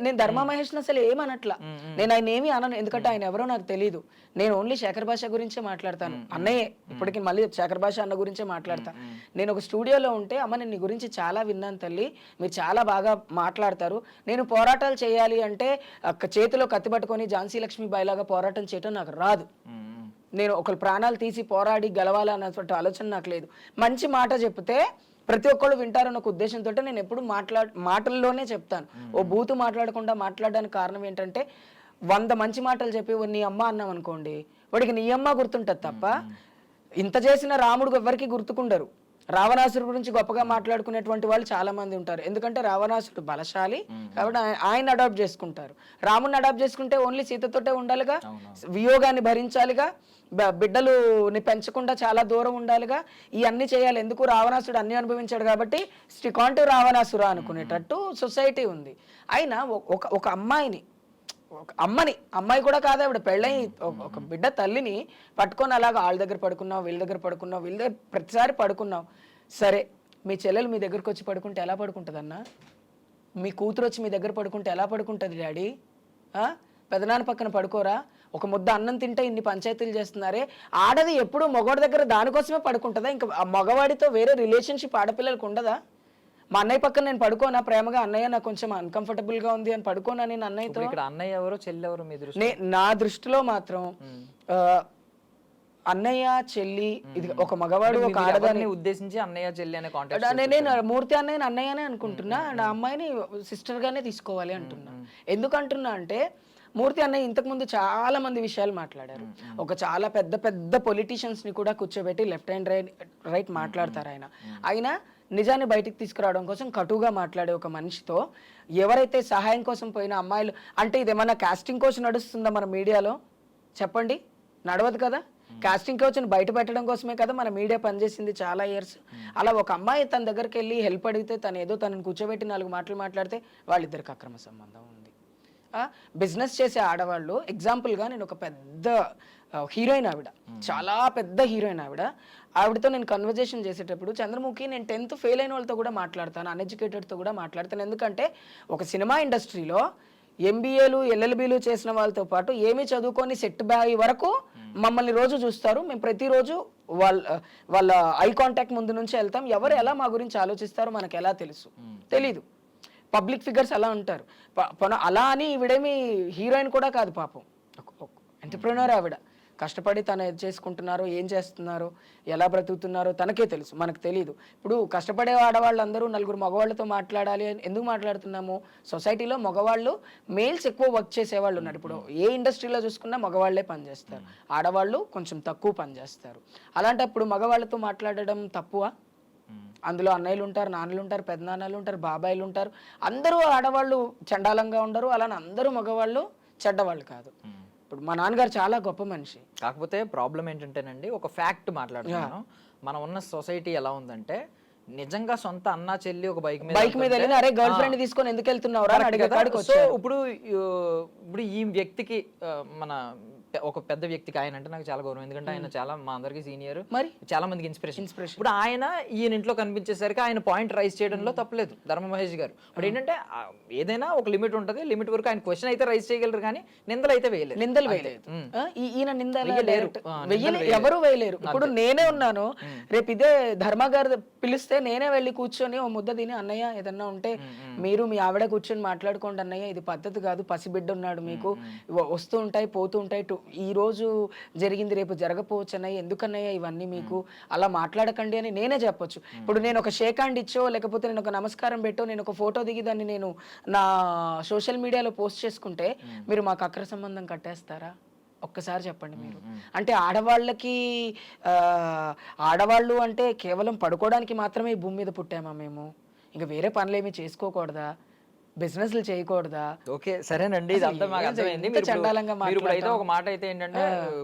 నేను ధర్మ మహేష్ అసలు ఏమనట్లా, నేను ఆయన ఏమి అనను, ఎందుకంటే ఆయన ఎవరో నాకు తెలియదు. నేను ఓన్లీ శేఖర్ భాష గురించే మాట్లాడతాను, అన్నయ్యే. ఇప్పటికి మళ్ళీ శేఖర్ భాష అన్న గురించే మాట్లాడతా. నేను ఒక స్టూడియోలో ఉంటే, అమ్మ నేను నీ గురించి చాలా విన్నాను తల్లి, మీరు చాలా బాగా మాట్లాడతారు, నేను పోరాటాలు చేయాలి అంటే చేతిలో కత్తి పట్టుకొని ఝాన్సీ లక్ష్మీబాయి లాగా పోరాటం చేయటం నాకు రాదు. నేను ఒకరు ప్రాణాలు తీసి పోరాడి గెలవాలన్నటువంటి ఆలోచన నాకు లేదు. మంచి మాట చెప్తే ప్రతి ఒక్కళ్ళు వింటారన్న ఒక ఉద్దేశంతో నేను ఎప్పుడు మాటల్లోనే చెప్తాను. ఓ బూతు మాట్లాడడానికి కారణం ఏంటంటే, 100 మంచి మాటలు చెప్పి నీ అమ్మ అన్నాం అనుకోండి, వాడికి నీ అమ్మ గుర్తుంటది తప్ప ఇంత చేసిన రాముడు ఎవరికి గుర్తుకుండరు. రావణాసురుడు గురించి గొప్పగా మాట్లాడుకునేటువంటి వాళ్ళు చాలా మంది ఉంటారు, ఎందుకంటే రావణాసురుడు బలశాలి కాబట్టి ఆయన అడాప్ట్ చేసుకుంటారు. రాముడిని అడాప్ట్ చేసుకుంటే ఓన్లీ సీతతోటే ఉండాలిగా, వియోగాన్ని భరించాలిగా, బిడ్డలుని పెంచకుండా చాలా దూరం ఉండాలిగా, ఇవన్నీ చేయాలి. ఎందుకు? రావణాసుడు అన్ని అనుభవించాడు కాబట్టి స్టికాంటు రావణాసుర అనుకునేటట్టు సొసైటీ ఉంది. అయినా ఒక అమ్మాయి కూడా కాదు, ఆవిడ పెళ్ళై ఒక బిడ్డ తల్లిని పట్టుకొని అలాగా వాళ్ళ దగ్గర పడుకున్నావు, వీళ్ళ దగ్గర ప్రతిసారి పడుకున్నావు. సరే, మీ చెల్లెలు మీ దగ్గరకు వచ్చి పడుకుంటే ఎలా పడుకుంటుంది అన్న? మీ కూతురు వచ్చి మీ దగ్గర పడుకుంటే ఎలా పడుకుంటుంది డాడీ? పెదనాన్న పక్కన పడుకోరా? ఒక ముద్ద అన్నం తింటే ఇన్ని పంచాయతీలు చేస్తున్నారే. ఆడది ఎప్పుడు మగవాడి దగ్గర దానికోసమే పడుకుంటుందా? ఇంకా మగవాడితో వేరే రిలేషన్షిప్ ఆడపిల్లలకు ఉండదా? మా అన్నయ్య పక్కన నేను పడుకోనా ప్రేమగా, అన్నయ్య నాకు కొంచెం అన్కంఫర్టబుల్ గా ఉంది అని పడుకోనా నేను అన్నయ్యతో? అన్నయ్య ఎవరో చెల్లి ఎవరో మీ నా దృష్టిలో మాత్రం అన్నయ్య చెల్లి ఇది ఒక మగవాడు ఒక ఆడదాన్ని ఎవరిని ఉద్దేశించి అన్నయ్య చెల్లి అనే కాంటాక్ట్ నేను మూర్తి అన్నయ్యని అన్నయ్యనే అనుకుంటున్నా నా అమ్మాయిని సిస్టర్ గానే తీసుకోవాలి అంటున్నా. ఎందుకు అంటున్నా అంటే మూర్తి అన్నయ్య ఇంతకు ముందు చాలా మంది విషయాలు మాట్లాడారు. ఒక చాలా పెద్ద పెద్ద పొలిటీషియన్స్ ని కూడా కూర్చోబెట్టి లెఫ్ట్ అండ్ రైట్ మాట్లాడతారు ఆయన నిజాన్ని బయటికి తీసుకురావడం కోసం కటుగా మాట్లాడే ఒక మనిషితో ఎవరైతే సహాయం కోసం పోయిన అమ్మాయిలు అంటే ఇది ఏమన్నా కాస్టింగ్ కోచ్ నడుస్తుందా మన మీడియాలో చెప్పండి? నడవదు కదా. కాస్టింగ్ కోచ్ని బయట పెట్టడం కోసమే కదా మన మీడియా పనిచేసింది చాలా ఇయర్స్. అలా ఒక అమ్మాయి తన దగ్గరికి వెళ్ళి హెల్ప్ అడిగితే తను ఏదో తనని కూర్చోబెట్టి 4 మాటలు మాట్లాడితే వాళ్ళిద్దరికి అక్రమ సంబంధం ఉంది. బిజినెస్ చేసే ఆడవాళ్ళు ఎగ్జాంపుల్గా నేను ఒక పెద్ద హీరోయిన్ ఆవిడ, చాలా పెద్ద హీరోయిన్ ఆవిడతో నేను కన్వర్జేషన్ చేసేటప్పుడు చంద్రముఖి నేను 10th ఫెయిల్ అయిన వాళ్ళతో కూడా మాట్లాడతాను, అన్ఎడ్యుకేటెడ్తో కూడా మాట్లాడతాను. ఎందుకంటే ఒక సినిమా ఇండస్ట్రీలో MBAలు LLBలు చేసిన వాళ్ళతో పాటు ఏమి చదువుకొని సెట్ బ్యాగ్ వరకు మమ్మల్ని రోజు చూస్తారు. మేము ప్రతిరోజు వాళ్ళ ఐ కాంటాక్ట్ ముందు నుంచి వెళ్తాం. ఎవరు ఎలా మా గురించి ఆలోచిస్తారో మనకు ఎలా తెలీదు. పబ్లిక్ ఫిగర్స్ అలా ఉంటారు. అలా అని ఈవిడేమి హీరోయిన్ కూడా కాదు పాపం, ఎంటర్ప్రెన్యూర్ ఆవిడ. కష్టపడి తను ఏది చేసుకుంటున్నారో ఏం చేస్తున్నారో ఎలా బ్రతుకుతున్నారో తనకే తెలుసు, మనకు తెలియదు. ఇప్పుడు కష్టపడే ఆడవాళ్ళందరూ 4 మగవాళ్ళతో మాట్లాడాలి అని ఎందుకు మాట్లాడుతున్నాము? సొసైటీలో మగవాళ్ళు మేల్స్ ఎక్కువ వర్క్ చేసేవాళ్ళు ఉన్నారు. ఇప్పుడు ఏ ఇండస్ట్రీలో చూసుకున్నా మగవాళ్లే పనిచేస్తారు, ఆడవాళ్ళు కొంచెం తక్కువ పనిచేస్తారు. అలాంటప్పుడు మగవాళ్ళతో మాట్లాడడం తప్పువా? అందులో అన్నయ్యలు ఉంటారు, నాన్నలు ఉంటారు, పెద్దనాన్నలు ఉంటారు, బాబాయిలు ఉంటారు. అందరూ ఆడవాళ్ళు చండాలంగా ఉండరు, అలానే అందరూ మగవాళ్ళు చెడ్డవాళ్ళు కాదు. ఇప్పుడు మా నాన్నగారు చాలా గొప్ప మనిషి. కాకపోతే ప్రాబ్లం ఏంటంటేనండి, ఒక ఫ్యాక్ట్ మాట్లాడుతున్నాను. మనం ఉన్న సొసైటీ ఎలా ఉందంటే నిజంగా సొంత అన్న చెల్లి ఒక బైక్ మీద వెళ్ళి అరే గర్ల్ ఫ్రెండ్ తీసుకొని ఎందుకు వెళ్తున్నావురా అని అడిగే కాడికి వచ్చారు. ఇప్పుడు ఈ వ్యక్తికి మన ఒక పెద్ద వ్యక్తికి ఆయన అంటే నాకు చాలా గౌరవం. ఎందుకంటే ఆయన చాలా మా అందరికి సీనియర్, మరి చాలా మందికి ఇన్స్పిరేషన్. ఇప్పుడు ఆయన ఈయన ఇంట్లో కనిపించేసరికి ఆయన పాయింట్ రైజ్ చేయడంలో తప్పలేదు ధర్మ మహేష్ గారు. ఇప్పుడు ఏంటంటే ఏదైనా ఒక లిమిట్ ఉంటది, లిమిట్ వరకు ఆయన క్వశ్చన్ అయితే రైజ్ చేయగలరు కానీ నిందలు అయితే వేయలేదు. ఈయన నిందలు ఎవరు వేయలేరు. ఇప్పుడు నేనే ఉన్నాను, రేపు ఇదే ధర్మ గారు పిలిస్తే నేనే వెళ్ళి కూర్చొని ఓ ముద్ద తిని అన్నయ్య ఏదన్నా ఉంటే మీరు మీ ఆవిడ కూర్చొని మాట్లాడుకోండి అన్నయ్య, ఇది పద్ధతి కాదు, పసిబిడ్డ ఉన్నాడు మీకు, వస్తూ ఉంటాయి పోతూ ఉంటాయి, ఈ రోజు జరిగింది రేపు జరగపోవచ్చు అన్నయ్య, ఎందుకన్నయ్య ఇవన్నీ మీకు, అలా మాట్లాడకండి అని నేనే చెప్పొచ్చు. ఇప్పుడు నేను ఒక షేక్ హ్యాండ్ ఇచ్చో లేకపోతే నేను ఒక నమస్కారం పెట్టో నేను ఒక ఫోటో దిగి దాన్ని నేను నా సోషల్ మీడియాలో పోస్ట్ చేసుకుంటే మీరు మాకు అక్రమ సంబంధం కట్టేస్తారా? ఒక్కసారి చెప్పండి మీరు. అంటే ఆడవాళ్ళు అంటే కేవలం పడుకోవడానికి మాత్రమే ఈ భూమి మీద పుట్టామా మేము? ఇంకా వేరే పనులు ఏమి చేసుకోకూడదా? బిజినెస్లు చేయకూడదా? ఓకే సరేనండి, ఇదంతా మాకు అర్థమైంది. మీరు అయితే ఒక మాట అయితే ఏంటంటే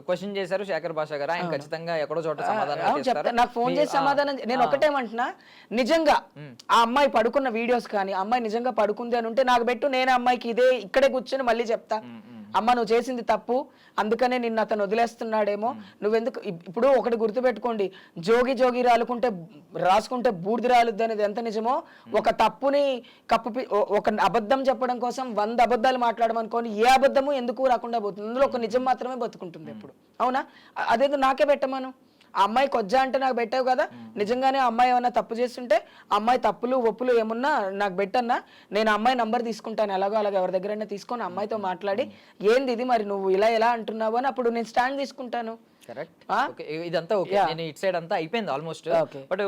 క్వశ్చన్ చేశారు శేఖర్ భాష గారు, ఆయన ఖచ్చితంగా ఎక్కడో చోట సమాధానం చెప్తారు. నాకు ఫోన్ చేసి సమాధానం నేను ఒకటేమంటున్నా, నిజంగా ఆ అమ్మాయి పడుకున్న వీడియోస్ కానీ అమ్మాయి నిజంగా పడుకుంది అని ఉంటే నాకు పెట్టు, నేను అమ్మాయికి ఇక్కడే కూర్చొని మళ్ళీ చెప్తా, అమ్మ నువ్వు చేసింది తప్పు, అందుకనే నిన్ను అతను వదిలేస్తున్నాడేమో, నువ్వెందుకు. ఇప్పుడు ఒకటి గుర్తుపెట్టుకోండి, జోగి రాసుకుంటే బూడిది రాలుద్ది అనేది ఎంత నిజమో, ఒక తప్పుని ఒక అబద్ధం చెప్పడం కోసం 100 అబద్ధాలు మాట్లాడమనుకోని ఏ అబద్ధము ఎందుకు రాకుండా పోతుంది, అందులో ఒక నిజం మాత్రమే బతుకుంటుంది ఎప్పుడు. అవునా? అదేదో నాకే పెట్టమను. ఆ అమ్మాయి కొజ్జా అంటే నాకు పెట్టావు కదా, నిజంగానే ఆ అమ్మాయి ఏమన్నా తప్పు చేస్తుంటే ఆ అమ్మాయి తప్పులు ఒప్పులు ఏమున్నా నాకు పెట్టన్నా, నేను అమ్మాయి నంబర్ తీసుకుంటాను, ఎలాగో అలాగ ఎవరి దగ్గరైనా తీసుకొని అమ్మాయితో మాట్లాడి ఏంది ఇది మరి నువ్వు ఎలా అంటున్నావు అని అప్పుడు నేను స్టాండ్ తీసుకుంటాను. ఇదంతా ఓకే, నేను ఇటు సైడ్ అంతా అయిపోయింది ఆల్మోస్ట్. బట్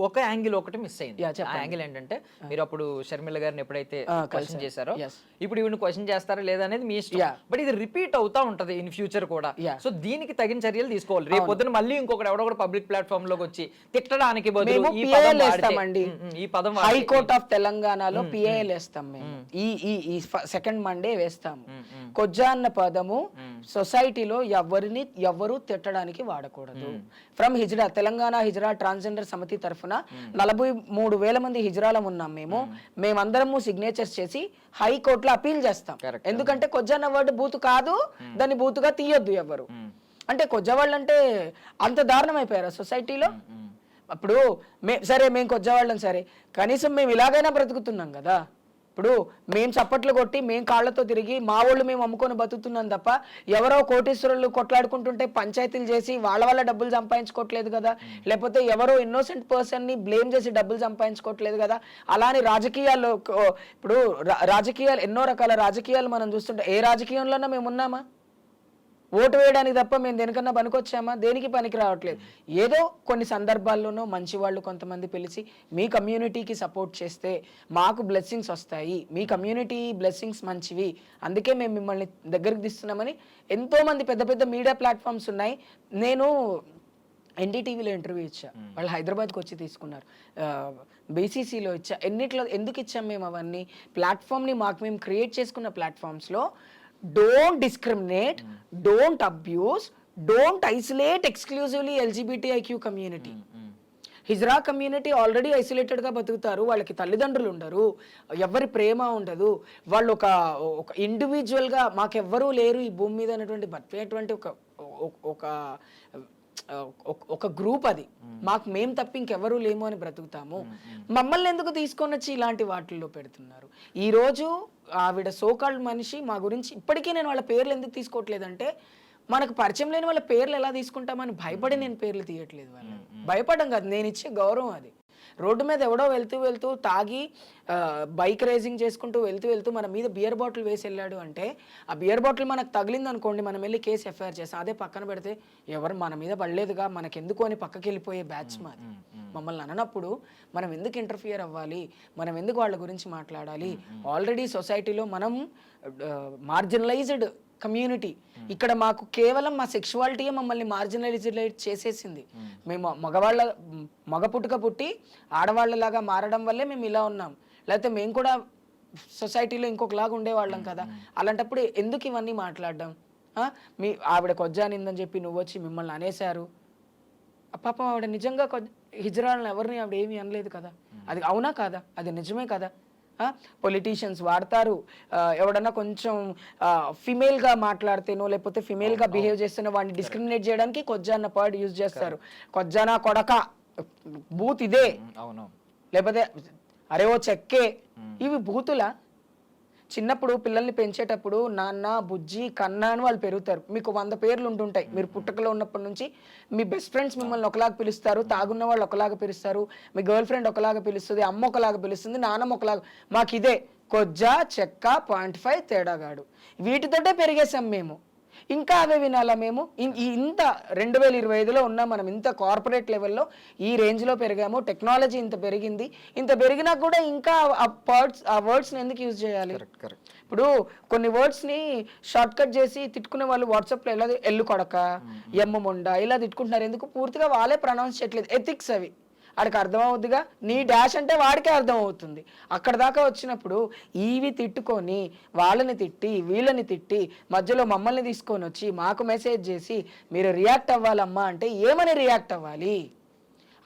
ఒక యాంగిల్ ఒకటి మిస్ అయింది. ఆ యాంగిల్ ఏంటంటే మీరు అప్పుడు షర్మిల గారిని ఎప్పుడైతే క్వశ్చన్ చేశారో, ఇప్పుడు ఈవిని క్వశ్చన్ చేస్తారా లేదా అనేది మీ ఇష్టం. బట్ ఇది రిపీట్ అవుతా ఉంటది ఇన్ ఫ్యూచర్ కూడా. సో దీనికి తగిన చర్యలు తీసుకోవాలి. రేపు పొద్దున మళ్ళీ ఇంకొకటి ఎవడో పబ్లిక్ ప్లాట్ఫామ్ లోకి వచ్చి తిట్టడానికి బదులు ఈ పదం హైకోర్ట్ ఆఫ్ తెలంగాణలో PIL వేస్తాం మేము, ఈ సెకండ్ మండే వేస్తాము. కొజ్జా అన్న పదము సొసైటీలో ఎవరు తిట్టడానికి వాడకూడదు. ఫ్రమ్ హిజ్రా, తెలంగాణ హిజ్రా ట్రాన్స్జెండర్ సమితి తరఫున 43,000 మంది హిజ్రాలం ఉన్నాం మేమందరము సిగ్నేచర్స్ చేసి హైకోర్టులో అపీల్ చేస్తాం. ఎందుకంటే కొజ్జా అన్న వర్డ్ బూతు కాదు, దాన్ని బూతుగా తీయొద్దు ఎవరు. అంటే కొజ్జా వాళ్ళు అంటే అంత దారుణం అయిపోయారు సొసైటీలో. అప్పుడు మేము కొజ్జా వాళ్ళం సరే, కనీసం మేము ఇలాగైనా బ్రతుకుతున్నాం కదా. ఇప్పుడు మేము చప్పట్లు కొట్టి మేము కాళ్లతో తిరిగి మా వాళ్ళు మేము అమ్ముకొని బతుకుతున్నాం తప్ప ఎవరో కోటీశ్వరులు కొట్లాడుకుంటుంటే పంచాయతీలు చేసి వాళ్ళ డబ్బులు సంపాదించుకోవట్లేదు కదా, లేకపోతే ఎవరో ఇన్నోసెంట్ పర్సన్ ని బ్లేమ్ చేసి డబ్బులు సంపాదించుకోవట్లేదు కదా. అలానే రాజకీయాల్లో ఇప్పుడు రాజకీయాలు ఎన్నో రకాల రాజకీయాలు మనం చూస్తుంటే ఏ రాజకీయంలోనే మేము ఉన్నామా? ఓటు వేయడానికి తప్ప మేము దేనికన్నా పనికొచ్చామా? దేనికి పనికి రావట్లేదు. ఏదో కొన్ని సందర్భాల్లోనో మంచి వాళ్ళు కొంతమంది పిలిచి మీ కమ్యూనిటీకి సపోర్ట్ చేస్తే మాకు బ్లెస్సింగ్స్ వస్తాయి, మీ కమ్యూనిటీ బ్లెస్సింగ్స్ మంచివి, అందుకే మేము మిమ్మల్ని దగ్గరికి తీస్తున్నామని ఎంతోమంది పెద్ద పెద్ద మీడియా ప్లాట్ఫామ్స్ ఉన్నాయి. నేను ఎన్డీటీవీలో ఇంటర్వ్యూ ఇచ్చా, వాళ్ళు హైదరాబాద్కి వచ్చి తీసుకున్నారు. బీసీసీలో ఇచ్చా. ఎందుకు ఇచ్చాం మేము అవన్నీ? ప్లాట్ఫామ్ని మాకు మేము క్రియేట్ చేసుకున్న ప్లాట్ఫామ్స్లో don't discriminate, don't abuse, don't isolate exclusively LGBTIQ community. Hijra community already ఐసోలేటెడ్గా బతుకుతారు, వాళ్ళకి తల్లిదండ్రులు ఉండరు, ఎవరి ప్రేమ ఉండదు, వాళ్ళు ఒక ఇండివిజువల్గా మాకెవ్వరూ లేరు ఈ భూమి మీద అనేటువంటి బతికేటువంటి ఒక గ్రూప్, అది మాకు మేము తప్ప ఇంకెవరూ లేము అని బ్రతుకుతాము. మమ్మల్ని ఎందుకు తీసుకొని వచ్చి ఇలాంటి వాటిల్లో పెడుతున్నారు? ఈరోజు ఆవిడ సోకాల్డ్ మనిషి మా గురించి ఇప్పటికీ నేను వాళ్ళ పేర్లు ఎందుకు తీసుకోవట్లేదంటే, మనకు పరిచయం లేని వాళ్ళ పేర్లు ఎలా తీసుకుంటామని భయపడి నేను పేర్లు తీయట్లేదు. వాళ్ళు భయపడడం కాదు, నేను ఇచ్చే గౌరవం అది. రోడ్డు మీద ఎవడో వెళ్తూ తాగి బైక్ రేసింగ్ చేసుకుంటూ వెళ్తూ మన మీద బియర్ బాటిల్ వేసి వెళ్ళాడు అంటే, ఆ బియర్ బాటిల్ మనకు తగిలింది అనుకోండి, మనం వెళ్ళి కేసు ఎఫ్ఐఆర్ చేస్తాం. అదే పక్కన పెడితే ఎవరు మన మీద పడలేదుగా, మనకెందుకు అని పక్కకి వెళ్ళిపోయే బ్యాచ్ మాది. మమ్మల్ని అననప్పుడు మనం ఎందుకు ఇంటర్ఫియర్ అవ్వాలి, మనం ఎందుకు వాళ్ళ గురించి మాట్లాడాలి? ఆల్రెడీ సొసైటీలో మనం మార్జినలైజ్డ్ కమ్యూనిటీ. ఇక్కడ మాకు కేవలం మా సెక్షువాలిటీయే మమ్మల్ని మార్జినలైజ్డ్ చేసేసింది. మేము మగ పుట్టి ఆడవాళ్ళలాగా మారడం వల్లే మేము ఇలా ఉన్నాం. లేకపోతే మేము కూడా సొసైటీలో ఇంకొకలాగా ఉండేవాళ్ళం కదా. అలాంటప్పుడు ఎందుకు ఇవన్నీ మాట్లాడడం? మీ ఆవిడ కొజ్జానిందని చెప్పి నువ్వు వచ్చి మిమ్మల్ని అనేశారు. పాపం ఆవిడ నిజంగా హిజ్రాలను ఎవరిని ఆవిడ ఏమీ అనలేదు కదా. అది అవునా కాదా? అది నిజమే కదా. పొలిటీషియన్స్ వాడతారు, ఎవడన్నా కొంచెం ఫిమేల్గా మాట్లాడితేనో లేకపోతే ఫిమేల్గా బిహేవ్ చేస్తేనో వాడిని డిస్క్రిమినేట్ చేయడానికి కొజ్జా అన్న వర్డ్ యూజ్ చేస్తారు. కొజ్జానా కొడక, బూత్ ఇదే, లేకపోతే అరే ఓ చెక్కే, ఇవి బూతులా? చిన్నప్పుడు పిల్లల్ని పెంచేటప్పుడు నాన్న, బుజ్జి, కన్నా అని వాళ్ళు పెరుగుతారు. మీకు 100 పేర్లు ఉంటుంటాయి. మీరు పుట్టకలో ఉన్నప్పటి నుంచి మీ బెస్ట్ ఫ్రెండ్స్ మిమ్మల్ని ఒకలాగా పిలుస్తారు, తాగున్న వాళ్ళు ఒకలాగా పిలుస్తారు, మీ గర్ల్ ఫ్రెండ్ ఒకలాగా పిలుస్తుంది, అమ్మ ఒకలాగా పిలుస్తుంది, నాన్నమ్మ ఒకలాగా. మాకు ఇదే కొజ్జా, చెక్క, 0.5 తేడాగాడు, వీటితోటే పెరిగేసాం మేము. ఇంకా అవే వినాలా మేము? ఇంత 2025లో ఉన్నాం మనం, ఇంత కార్పొరేట్ లెవెల్లో ఈ రేంజ్లో పెరిగాము. టెక్నాలజీ ఇంత పెరిగింది, ఇంత పెరిగినా కూడా ఇంకా ఆ వర్డ్స్ని ఎందుకు యూజ్ చేయాలి? ఇప్పుడు కొన్ని వర్డ్స్ని షార్ట్ కట్ చేసి తిట్టుకునే వాళ్ళు వాట్సాప్లో ఎలా ఎల్లు కొడక, ఎమ్మ మొండ ఇలా తిట్టుకుంటున్నారు. ఎందుకు? పూర్తిగా వాళ్ళే ప్రొనౌన్స్ చేయట్లేదు. ఎథిక్స్ అవి. వాడికి అర్థమవుద్దిగా, నీ డాష్ అంటే వాడికే అర్థమవుతుంది. అక్కడ దాకా వచ్చినప్పుడు ఇవి తిట్టుకొని వాళ్ళని తిట్టి వీళ్ళని తిట్టి మధ్యలో మమ్మల్ని తీసుకొని వచ్చి మాకు మెసేజ్ చేసి మీరు రియాక్ట్ అవ్వాలమ్మా అంటే ఏమని రియాక్ట్ అవ్వాలి?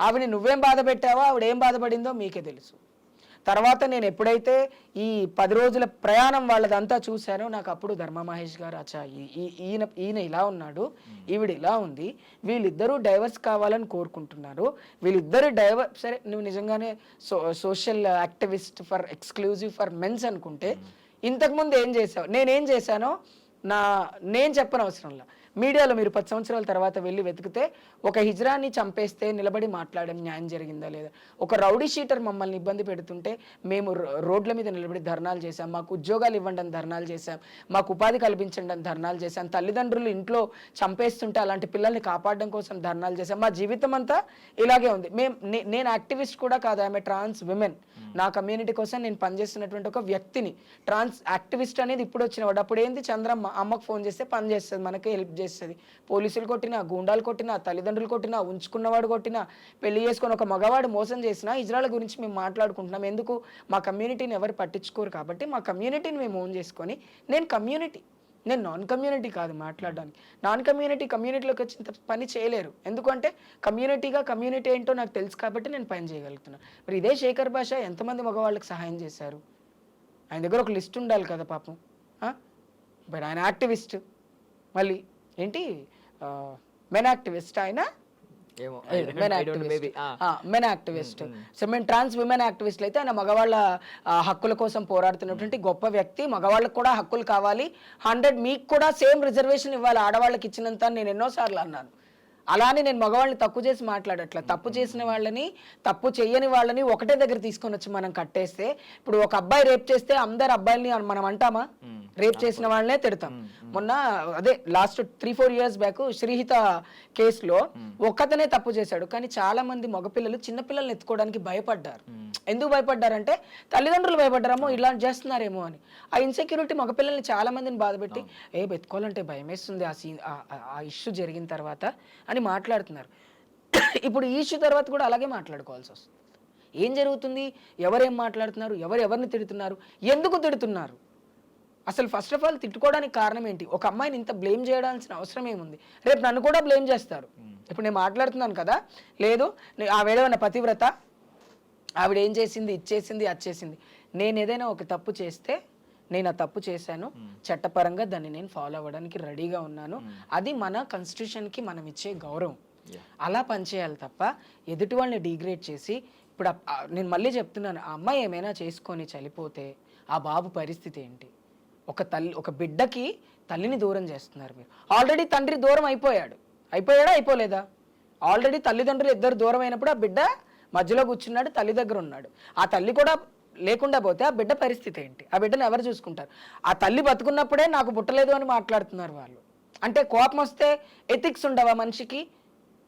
ఆవిడ నువ్వేం బాధ పెట్టావో ఆవిడ ఏం బాధపడిందో మీకే తెలుసు. తర్వాత నేను ఎప్పుడైతే ఈ 10 రోజుల ప్రయాణం వాళ్ళదంతా చూశానో నాకు అప్పుడు ధర్మ మహేష్ గారు అచ్చా ఈయన ఇలా ఉన్నాడు, ఈవిడ ఇలా ఉంది, వీళ్ళిద్దరూ డైవర్స్ కావాలని కోరుకుంటున్నారు, వీళ్ళిద్దరు సరే నువ్వు నిజంగానే social activist for exclusive for mens అనుకుంటే ఇంతకుముందు ఏం చేసావు? నేనేం చేశానో నేను చెప్పనవసరంలా. మీడియాలో మీరు 10 సంవత్సరాల తర్వాత వెళ్ళి వెతికితే ఒక హిజ్రాని చంపేస్తే నిలబడి మాట్లాడడం న్యాయం జరిగిందా లేదా? ఒక రౌడీ షీటర్ మమ్మల్ని ఇబ్బంది పెడుతుంటే మేము రోడ్ల మీద నిలబడి ధర్నాలు చేశాం, మాకు ఉద్యోగాలు ఇవ్వండి అని ధర్నాలు చేశాం, మాకు ఉపాధి కల్పించండి అని ధర్నాలు చేశాం, తల్లిదండ్రులు ఇంట్లో చంపేస్తుంటే అలాంటి పిల్లల్ని కాపాడడం కోసం ధర్నాలు చేశాం. మా జీవితం అంతా ఇలాగే ఉంది. నేను యాక్టివిస్ట్ కూడా కాదు, ఆమె ట్రాన్స్ విమెన్. నా కమ్యూనిటీ కోసం నేను పనిచేస్తున్నటువంటి ఒక వ్యక్తిని. ట్రాన్స్ యాక్టివిస్ట్ అనేది ఇప్పుడు వచ్చిన వాడు. అప్పుడు ఏంది, చంద్రమ్మ అమ్మకు ఫోన్ చేస్తే పని చేస్తుంది, మనకి హెల్ప్ చేస్తుంది. పోలీసులు కొట్టినా, గూండాలు కొట్టినా, తల్లిదండ్రులు కొట్టినా, ఉంచుకున్నవాడు కొట్టినా, పెళ్లి చేసుకొని ఒక మగవాడు మోసం చేసినా ఇజ్రాయెల్ గురించి మేము మాట్లాడుకుంటున్నాం. ఎందుకు? మా కమ్యూనిటీని ఎవరు పట్టించుకోరు కాబట్టి మా కమ్యూనిటీని మేము ఓన్ చేసుకొని, నేను నాన్ కమ్యూనిటీ కాదు మాట్లాడడానికి. నాన్ కమ్యూనిటీలోకి వచ్చి పని చేయలేరు. ఎందుకంటే కమ్యూనిటీ ఏంటో నాకు తెలుసు కాబట్టి నేను పని చేయగలుగుతున్నాను. మరి ఇదే శేఖర్ భాష ఎంతమంది మగవాళ్ళకి సహాయం చేశారు? ఆయన దగ్గర ఒక లిస్ట్ ఉండాలి కదా పాపం. బట్ ఆయన యాక్టివిస్ట్, మళ్ళీ ఏంటి మెన్ యాక్టివిస్ట్, ఆయన మెన్ యాక్టివిస్ట్. సో మేము ట్రాన్స్ విమెన్ యాక్టివిస్ట్లు అయితే ఆయన మగవాళ్ళ హక్కుల కోసం పోరాడుతున్నటువంటి గొప్ప వ్యక్తి. మగవాళ్ళకు కూడా హక్కులు కావాలి, 100 మీకు కూడా సేమ్ రిజర్వేషన్ ఇవ్వాలి ఆడవాళ్ళకి ఇచ్చినంత నేను ఎన్నోసార్లు అన్నాను. అలానే నేను మగవాళ్ళని తక్కువ చేసి మాట్లాడట్లా. తప్పు చేసిన వాళ్ళని, తప్పు చెయ్యని వాళ్ళని ఒకటే దగ్గర తీసుకొని వచ్చి మనం కట్టేస్తే, ఇప్పుడు ఒక అబ్బాయి రేప్ చేస్తే అందరు అబ్బాయిల్ని మనం అంటామా? రేప్ చేసిన వాళ్ళనే తిడతాం. మొన్న అదే లాస్ట్ 3-4 years బ్యాక్ శ్రీహిత కేసులో ఒక్కతనే తప్పు చేశాడు, కానీ చాలా మంది మగపిల్లలు చిన్నపిల్లల్ని ఎత్తుకోవడానికి భయపడ్డారు. ఎందుకు భయపడ్డారంటే తల్లిదండ్రులు భయపడ్డారేమో ఇలా చేస్తున్నారేమో అని. ఆ ఇన్సెక్యూరిటీ మగపిల్లల్ని చాలా మందిని బాధపెట్టి ఎత్తుకోవాలంటే భయం వేస్తుంది ఆ ఇష్యూ జరిగిన తర్వాత అని మాట్లాడుతున్నారు. ఇప్పుడు ఈ ఇష్యూ తర్వాత కూడా అలాగే మాట్లాడుకోవాల్సి వస్తుంది. ఏం జరుగుతుంది? ఎవరేం మాట్లాడుతున్నారు? ఎవరిని తిడుతున్నారు? ఎందుకు తిడుతున్నారు? అసలు ఫస్ట్ ఆఫ్ ఆల్ తిట్టుకోవడానికి కారణం ఏంటి? ఒక అమ్మాయిని ఇంత బ్లేమ్ చేయాల్సిన అవసరం ఏముంది? రేపు నన్ను కూడా బ్లేమ్ చేస్తారు. ఇప్పుడు నేను మాట్లాడుతున్నాను కదా, లేదు ఆవిడేమన్నా పతివ్రత, ఆవిడ ఏం చేసింది, ఇచ్చేసింది, అచ్చేసింది. నేను ఏదైనా ఒక తప్పు చేస్తే నేను ఆ తప్పు చేశాను, చట్టపరంగా దాన్ని నేను ఫాలో అవ్వడానికి రెడీగా ఉన్నాను. అది మన కాన్స్టిట్యూషన్కి మనం ఇచ్చే గౌరవం. అలా పనిచేయాలి తప్ప ఎదుటి వాళ్ళని డిగ్రేడ్ చేసి, ఇప్పుడు నేను మళ్ళీ చెప్తున్నాను, ఆ అమ్మాయి ఏమైనా చేసుకొని చనిపోతే ఆ బాబు పరిస్థితి ఏంటి? ఒక బిడ్డకి తల్లిని దూరం చేస్తున్నారు మీరు. ఆల్రెడీ తండ్రి దూరం అయిపోయాడా? అయిపోలేదా? ఆల్రెడీ తల్లిదండ్రులు ఇద్దరు దూరం అయినప్పుడు ఆ బిడ్డ మధ్యలో కూర్చున్నాడు, తల్లి దగ్గర ఉన్నాడు. ఆ తల్లి కూడా లేకుండా పోతే ఆ బిడ్డ పరిస్థితి ఏంటి? ఆ బిడ్డను ఎవరు చూసుకుంటారు? ఆ తల్లి బతుకున్నప్పుడే నాకు పుట్టలేదు అని మాట్లాడుతున్నారు వాళ్ళు. అంటే కోపం వస్తే ఎథిక్స్ ఉండవా మనిషికి?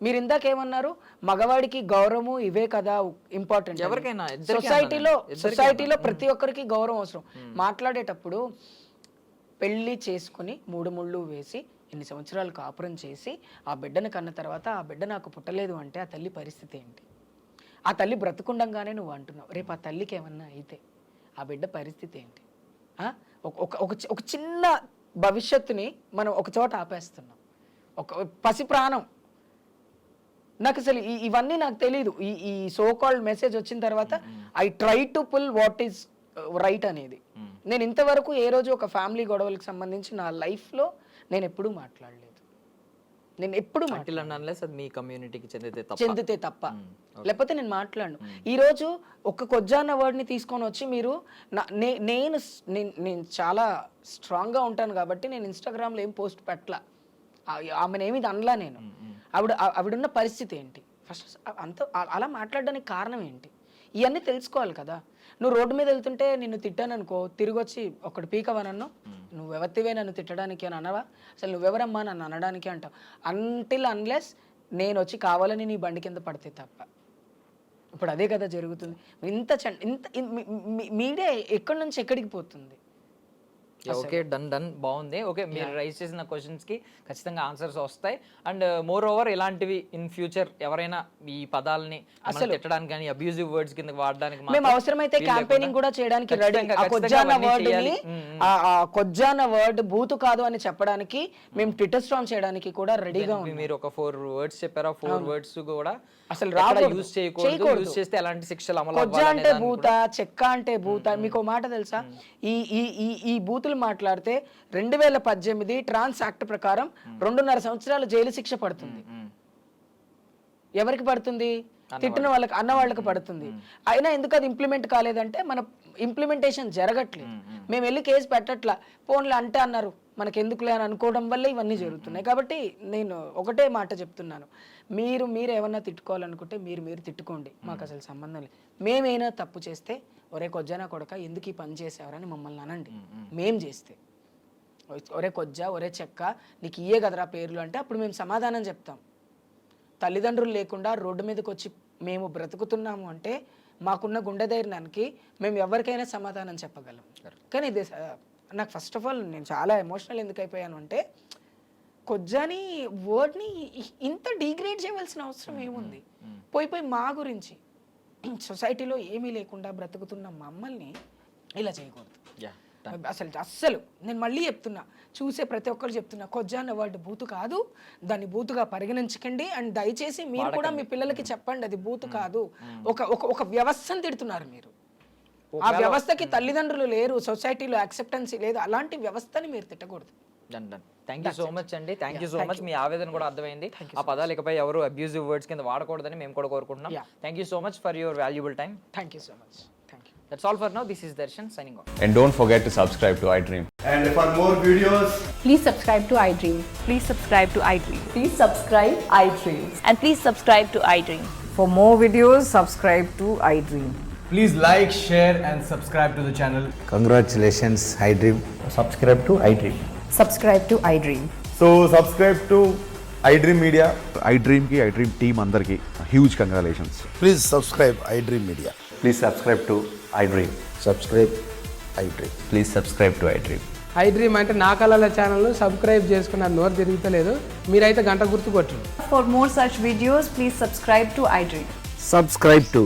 మీరు ఇందాకేమన్నారు? మగవాడికి గౌరవము ఇవే కదా ఇంపార్టెంట్. ఎవరికైనా సొసైటీలో ప్రతి ఒక్కరికి గౌరవం అవసరం. మాట్లాడేటప్పుడు పెళ్లి చేసుకుని 3 ముళ్ళు వేసి ఇన్ని సంవత్సరాలు కాపురం చేసి ఆ బిడ్డను కన్న తర్వాత ఆ బిడ్డ నాకు పుట్టలేదు అంటే ఆ తల్లి పరిస్థితి ఏంటి? ఆ తల్లి బ్రతుకుండంగానే నువ్వు అంటున్నావు, రేపు ఆ తల్లికి ఏమన్నా అయితే ఆ బిడ్డ పరిస్థితి ఏంటి? ఒక చిన్న భవిష్యత్తుని మనం ఒక చోట ఆపేస్తున్నాం. ఒక పసి ప్రాణం. నాకు అసలు ఇవన్నీ నాకు తెలీదు. ఈ సో కాల్డ్ మెసేజ్ వచ్చిన తర్వాత I try to pull what is right అనేది. నేను ఇంతవరకు ఏ రోజు ఒక ఫ్యామిలీ గొడవలకు సంబంధించి నా లైఫ్లో నేను ఎప్పుడూ మాట్లాడలేదు. నేను ఎప్పుడు మీ కమ్యూనిటీకి చెందితే తప్ప లేకపోతే నేను మాట్లాడను. ఈరోజు ఒక కొజ్జాన్న వర్డ్ని తీసుకొని వచ్చి మీరు నేను చాలా స్ట్రాంగ్గా ఉంటాను కాబట్టి నేను ఇన్స్టాగ్రామ్లో ఏం పోస్ట్ పెట్టలా. ఆమెను ఏమి అనలా నేను. ఆవిడున్న పరిస్థితి ఏంటి? ఫస్ట్ అలా మాట్లాడడానికి కారణం ఏంటి? ఇవన్నీ తెలుసుకోవాలి కదా. నువ్వు రోడ్డు మీద వెళ్తుంటే నిన్ను తిట్టాను అనుకో, తిరిగి వచ్చి ఒకటి పీకవనన్ను, నువ్వెవత్తివే నన్ను తిట్టడానికి అని అనవా? అసలు నువ్వెవరమ్మా నన్ను అనడానికి అంటావు. అన్లెస్ నేను వచ్చి కావాలని నీ బండి కింద పడితే తప్ప. ఇప్పుడు అదే కదా జరుగుతుంది. మీడియా ఎక్కడి నుంచి ఎక్కడికి పోతుంది? ఓకే, డన్ బాగుంది. ఓకే, మీరు రైజ్ చేసిన క్వశ్చన్స్ కి ఖచ్చితంగా ఆన్సర్స్ వస్తాయి. అండ్ మోర్ ఓవర్ ఇలాంటివి ఇన్ ఫ్యూచర్ ఎవరైనా ఈ పదాలని అసలు తిట్టడానికి కానీ అబ్యూజివ్ వర్డ్స్ కింద వాడడానికి మేము అవసరమైతే క్యాంపెయినింగ్ కూడా చేయడానికి రెడీ. కొజ్జాన వర్డ్ బూతు కాదు అని చెప్పడానికి మేము ట్విట్టర్ స్ట్రాంగ్ చేయడానికి కూడా రెడీగా ఉన్నాం. మీరు ఒక 4 words చెప్పారా? 4 words కూడా అసలు యూజ్ చేయకూడదు. యూజ్ చేస్తే ఎలాంటి శిక్షలు అమలు కొజ్జ అంటే భూత, చెక్క అంటే భూత. మీకు మాట తెలుసా? ఈ బూతులు మాట్లాడితే 2018 ట్రాన్స్ యాక్ట్ ప్రకారం 2.5 సంవత్సరాలు జైలు శిక్ష పడుతుంది. ఎవరికి పడుతుంది? తిట్టిన వాళ్ళకి, అన్న వాళ్ళకి పడుతుంది. అయినా ఎందుకు అది ఇంప్లిమెంట్ కాలేదంటే మన ఇంప్లిమెంటేషన్ జరగట్లేదు. మేము వెళ్ళి కేసు పెట్టట్లా, ఫోన్లో అంటే అన్నారు మనకెందుకులే అని అనుకోవడం వల్ల ఇవన్నీ జరుగుతున్నాయి. కాబట్టి నేను ఒకటే మాట చెప్తున్నాను, మీరు ఏమన్నా తిట్టుకోవాలనుకుంటే మీరు తిట్టుకోండి, మాకు అసలు సంబంధం లేదు. మేమైనా తప్పు చేస్తే ఒరే కొజ్జానా కొడక ఎందుకు ఈ పని చేసేవారని మమ్మల్ని అనండి. మేం చేస్తే ఒరే కొజ్జ, ఒరే చెక్క, నీకు ఇయే కదరా పేర్లు అంటే అప్పుడు మేము సమాధానం చెప్తాం. తల్లిదండ్రులు లేకుండా రోడ్డు మీదకి వచ్చి మేము బ్రతుకుతున్నాము అంటే మాకున్న గుండె ధైర్యానికి మేము ఎవరికైనా సమాధానం చెప్పగలం. కానీ ఇది నాకు ఫస్ట్ ఆఫ్ ఆల్ నేను చాలా ఎమోషనల్ ఎందుకు అయిపోయాను అంటే, కొజ్జాని వర్డ్ని ఇంత డిగ్రేడ్ చేయవలసిన అవసరం ఏముంది? పోయి మా గురించి సొసైటీలో ఏమీ లేకుండా బ్రతుకుతున్న మమ్మల్ని ఇలా చేయకూడదు. అస్సలు నేను మళ్ళీ చెప్తున్నా, చూసే ప్రతి ఒక్కరు చెప్తున్నా, కొజ్జాన్న వర్డ్ బూతు కాదు, దాన్ని బూతుగా పరిగణించకండి. అండ్ దయచేసి మీరు కూడా మీ పిల్లలకి చెప్పండి అది బూతు కాదు. ఒక వ్యవస్థను తిడుతున్నారు మీరు. ఆ వ్యవస్థకి తల్లిదండ్రులు లేరు, సొసైటీలో యాక్సెప్టెన్సీ లేదు. అలాంటి వ్యవస్థని మీరు తిట్టకూడదు. థ్యాంక్ యూ సో మచ్ అండి. Thank you so much. మీ ఆవేదన కూడా అర్థమైంది. ఆ పదాలు ఇకపై ఎవరు అబ్యూజివ్ వర్డ్స్ కింద వాడకూడదని మేము కూడా కోరుకుంటున్నాం. Thank you so much for your valuable time. Thank you so much. Thank you. That's all for now. This is Darshan signing off. And don't forget to subscribe to iDream. And for more videos, Please subscribe to iDream. Please subscribe to iDream. Please subscribe iDream. And please subscribe to iDream. For more videos, subscribe to iDream. please like, share and subscribe to the channel. Congratulations, iDream. Subscribe to iDream. Subscribe to iDream. So subscribe to iDream Media. iDream ki iDream team అందరికి huge congratulations. Please subscribe iDream Media. Please subscribe to iDream. Subscribe iDream. Please subscribe to iDream. iDream అంటే నా కళల channel subscribe చేసుకున్న నోరు తిరుగుతలేదు, మీరైతే గంట గుర్తు కొట్టండి. For more such videos, please subscribe to iDream. Subscribe to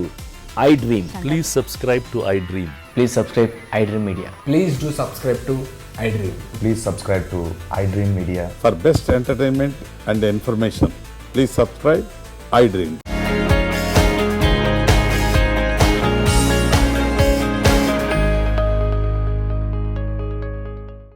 iDream. Please subscribe to iDream. Please subscribe iDream Media. Please do subscribe to iDream. Please subscribe to iDream Media. For best entertainment and information, please subscribe iDream.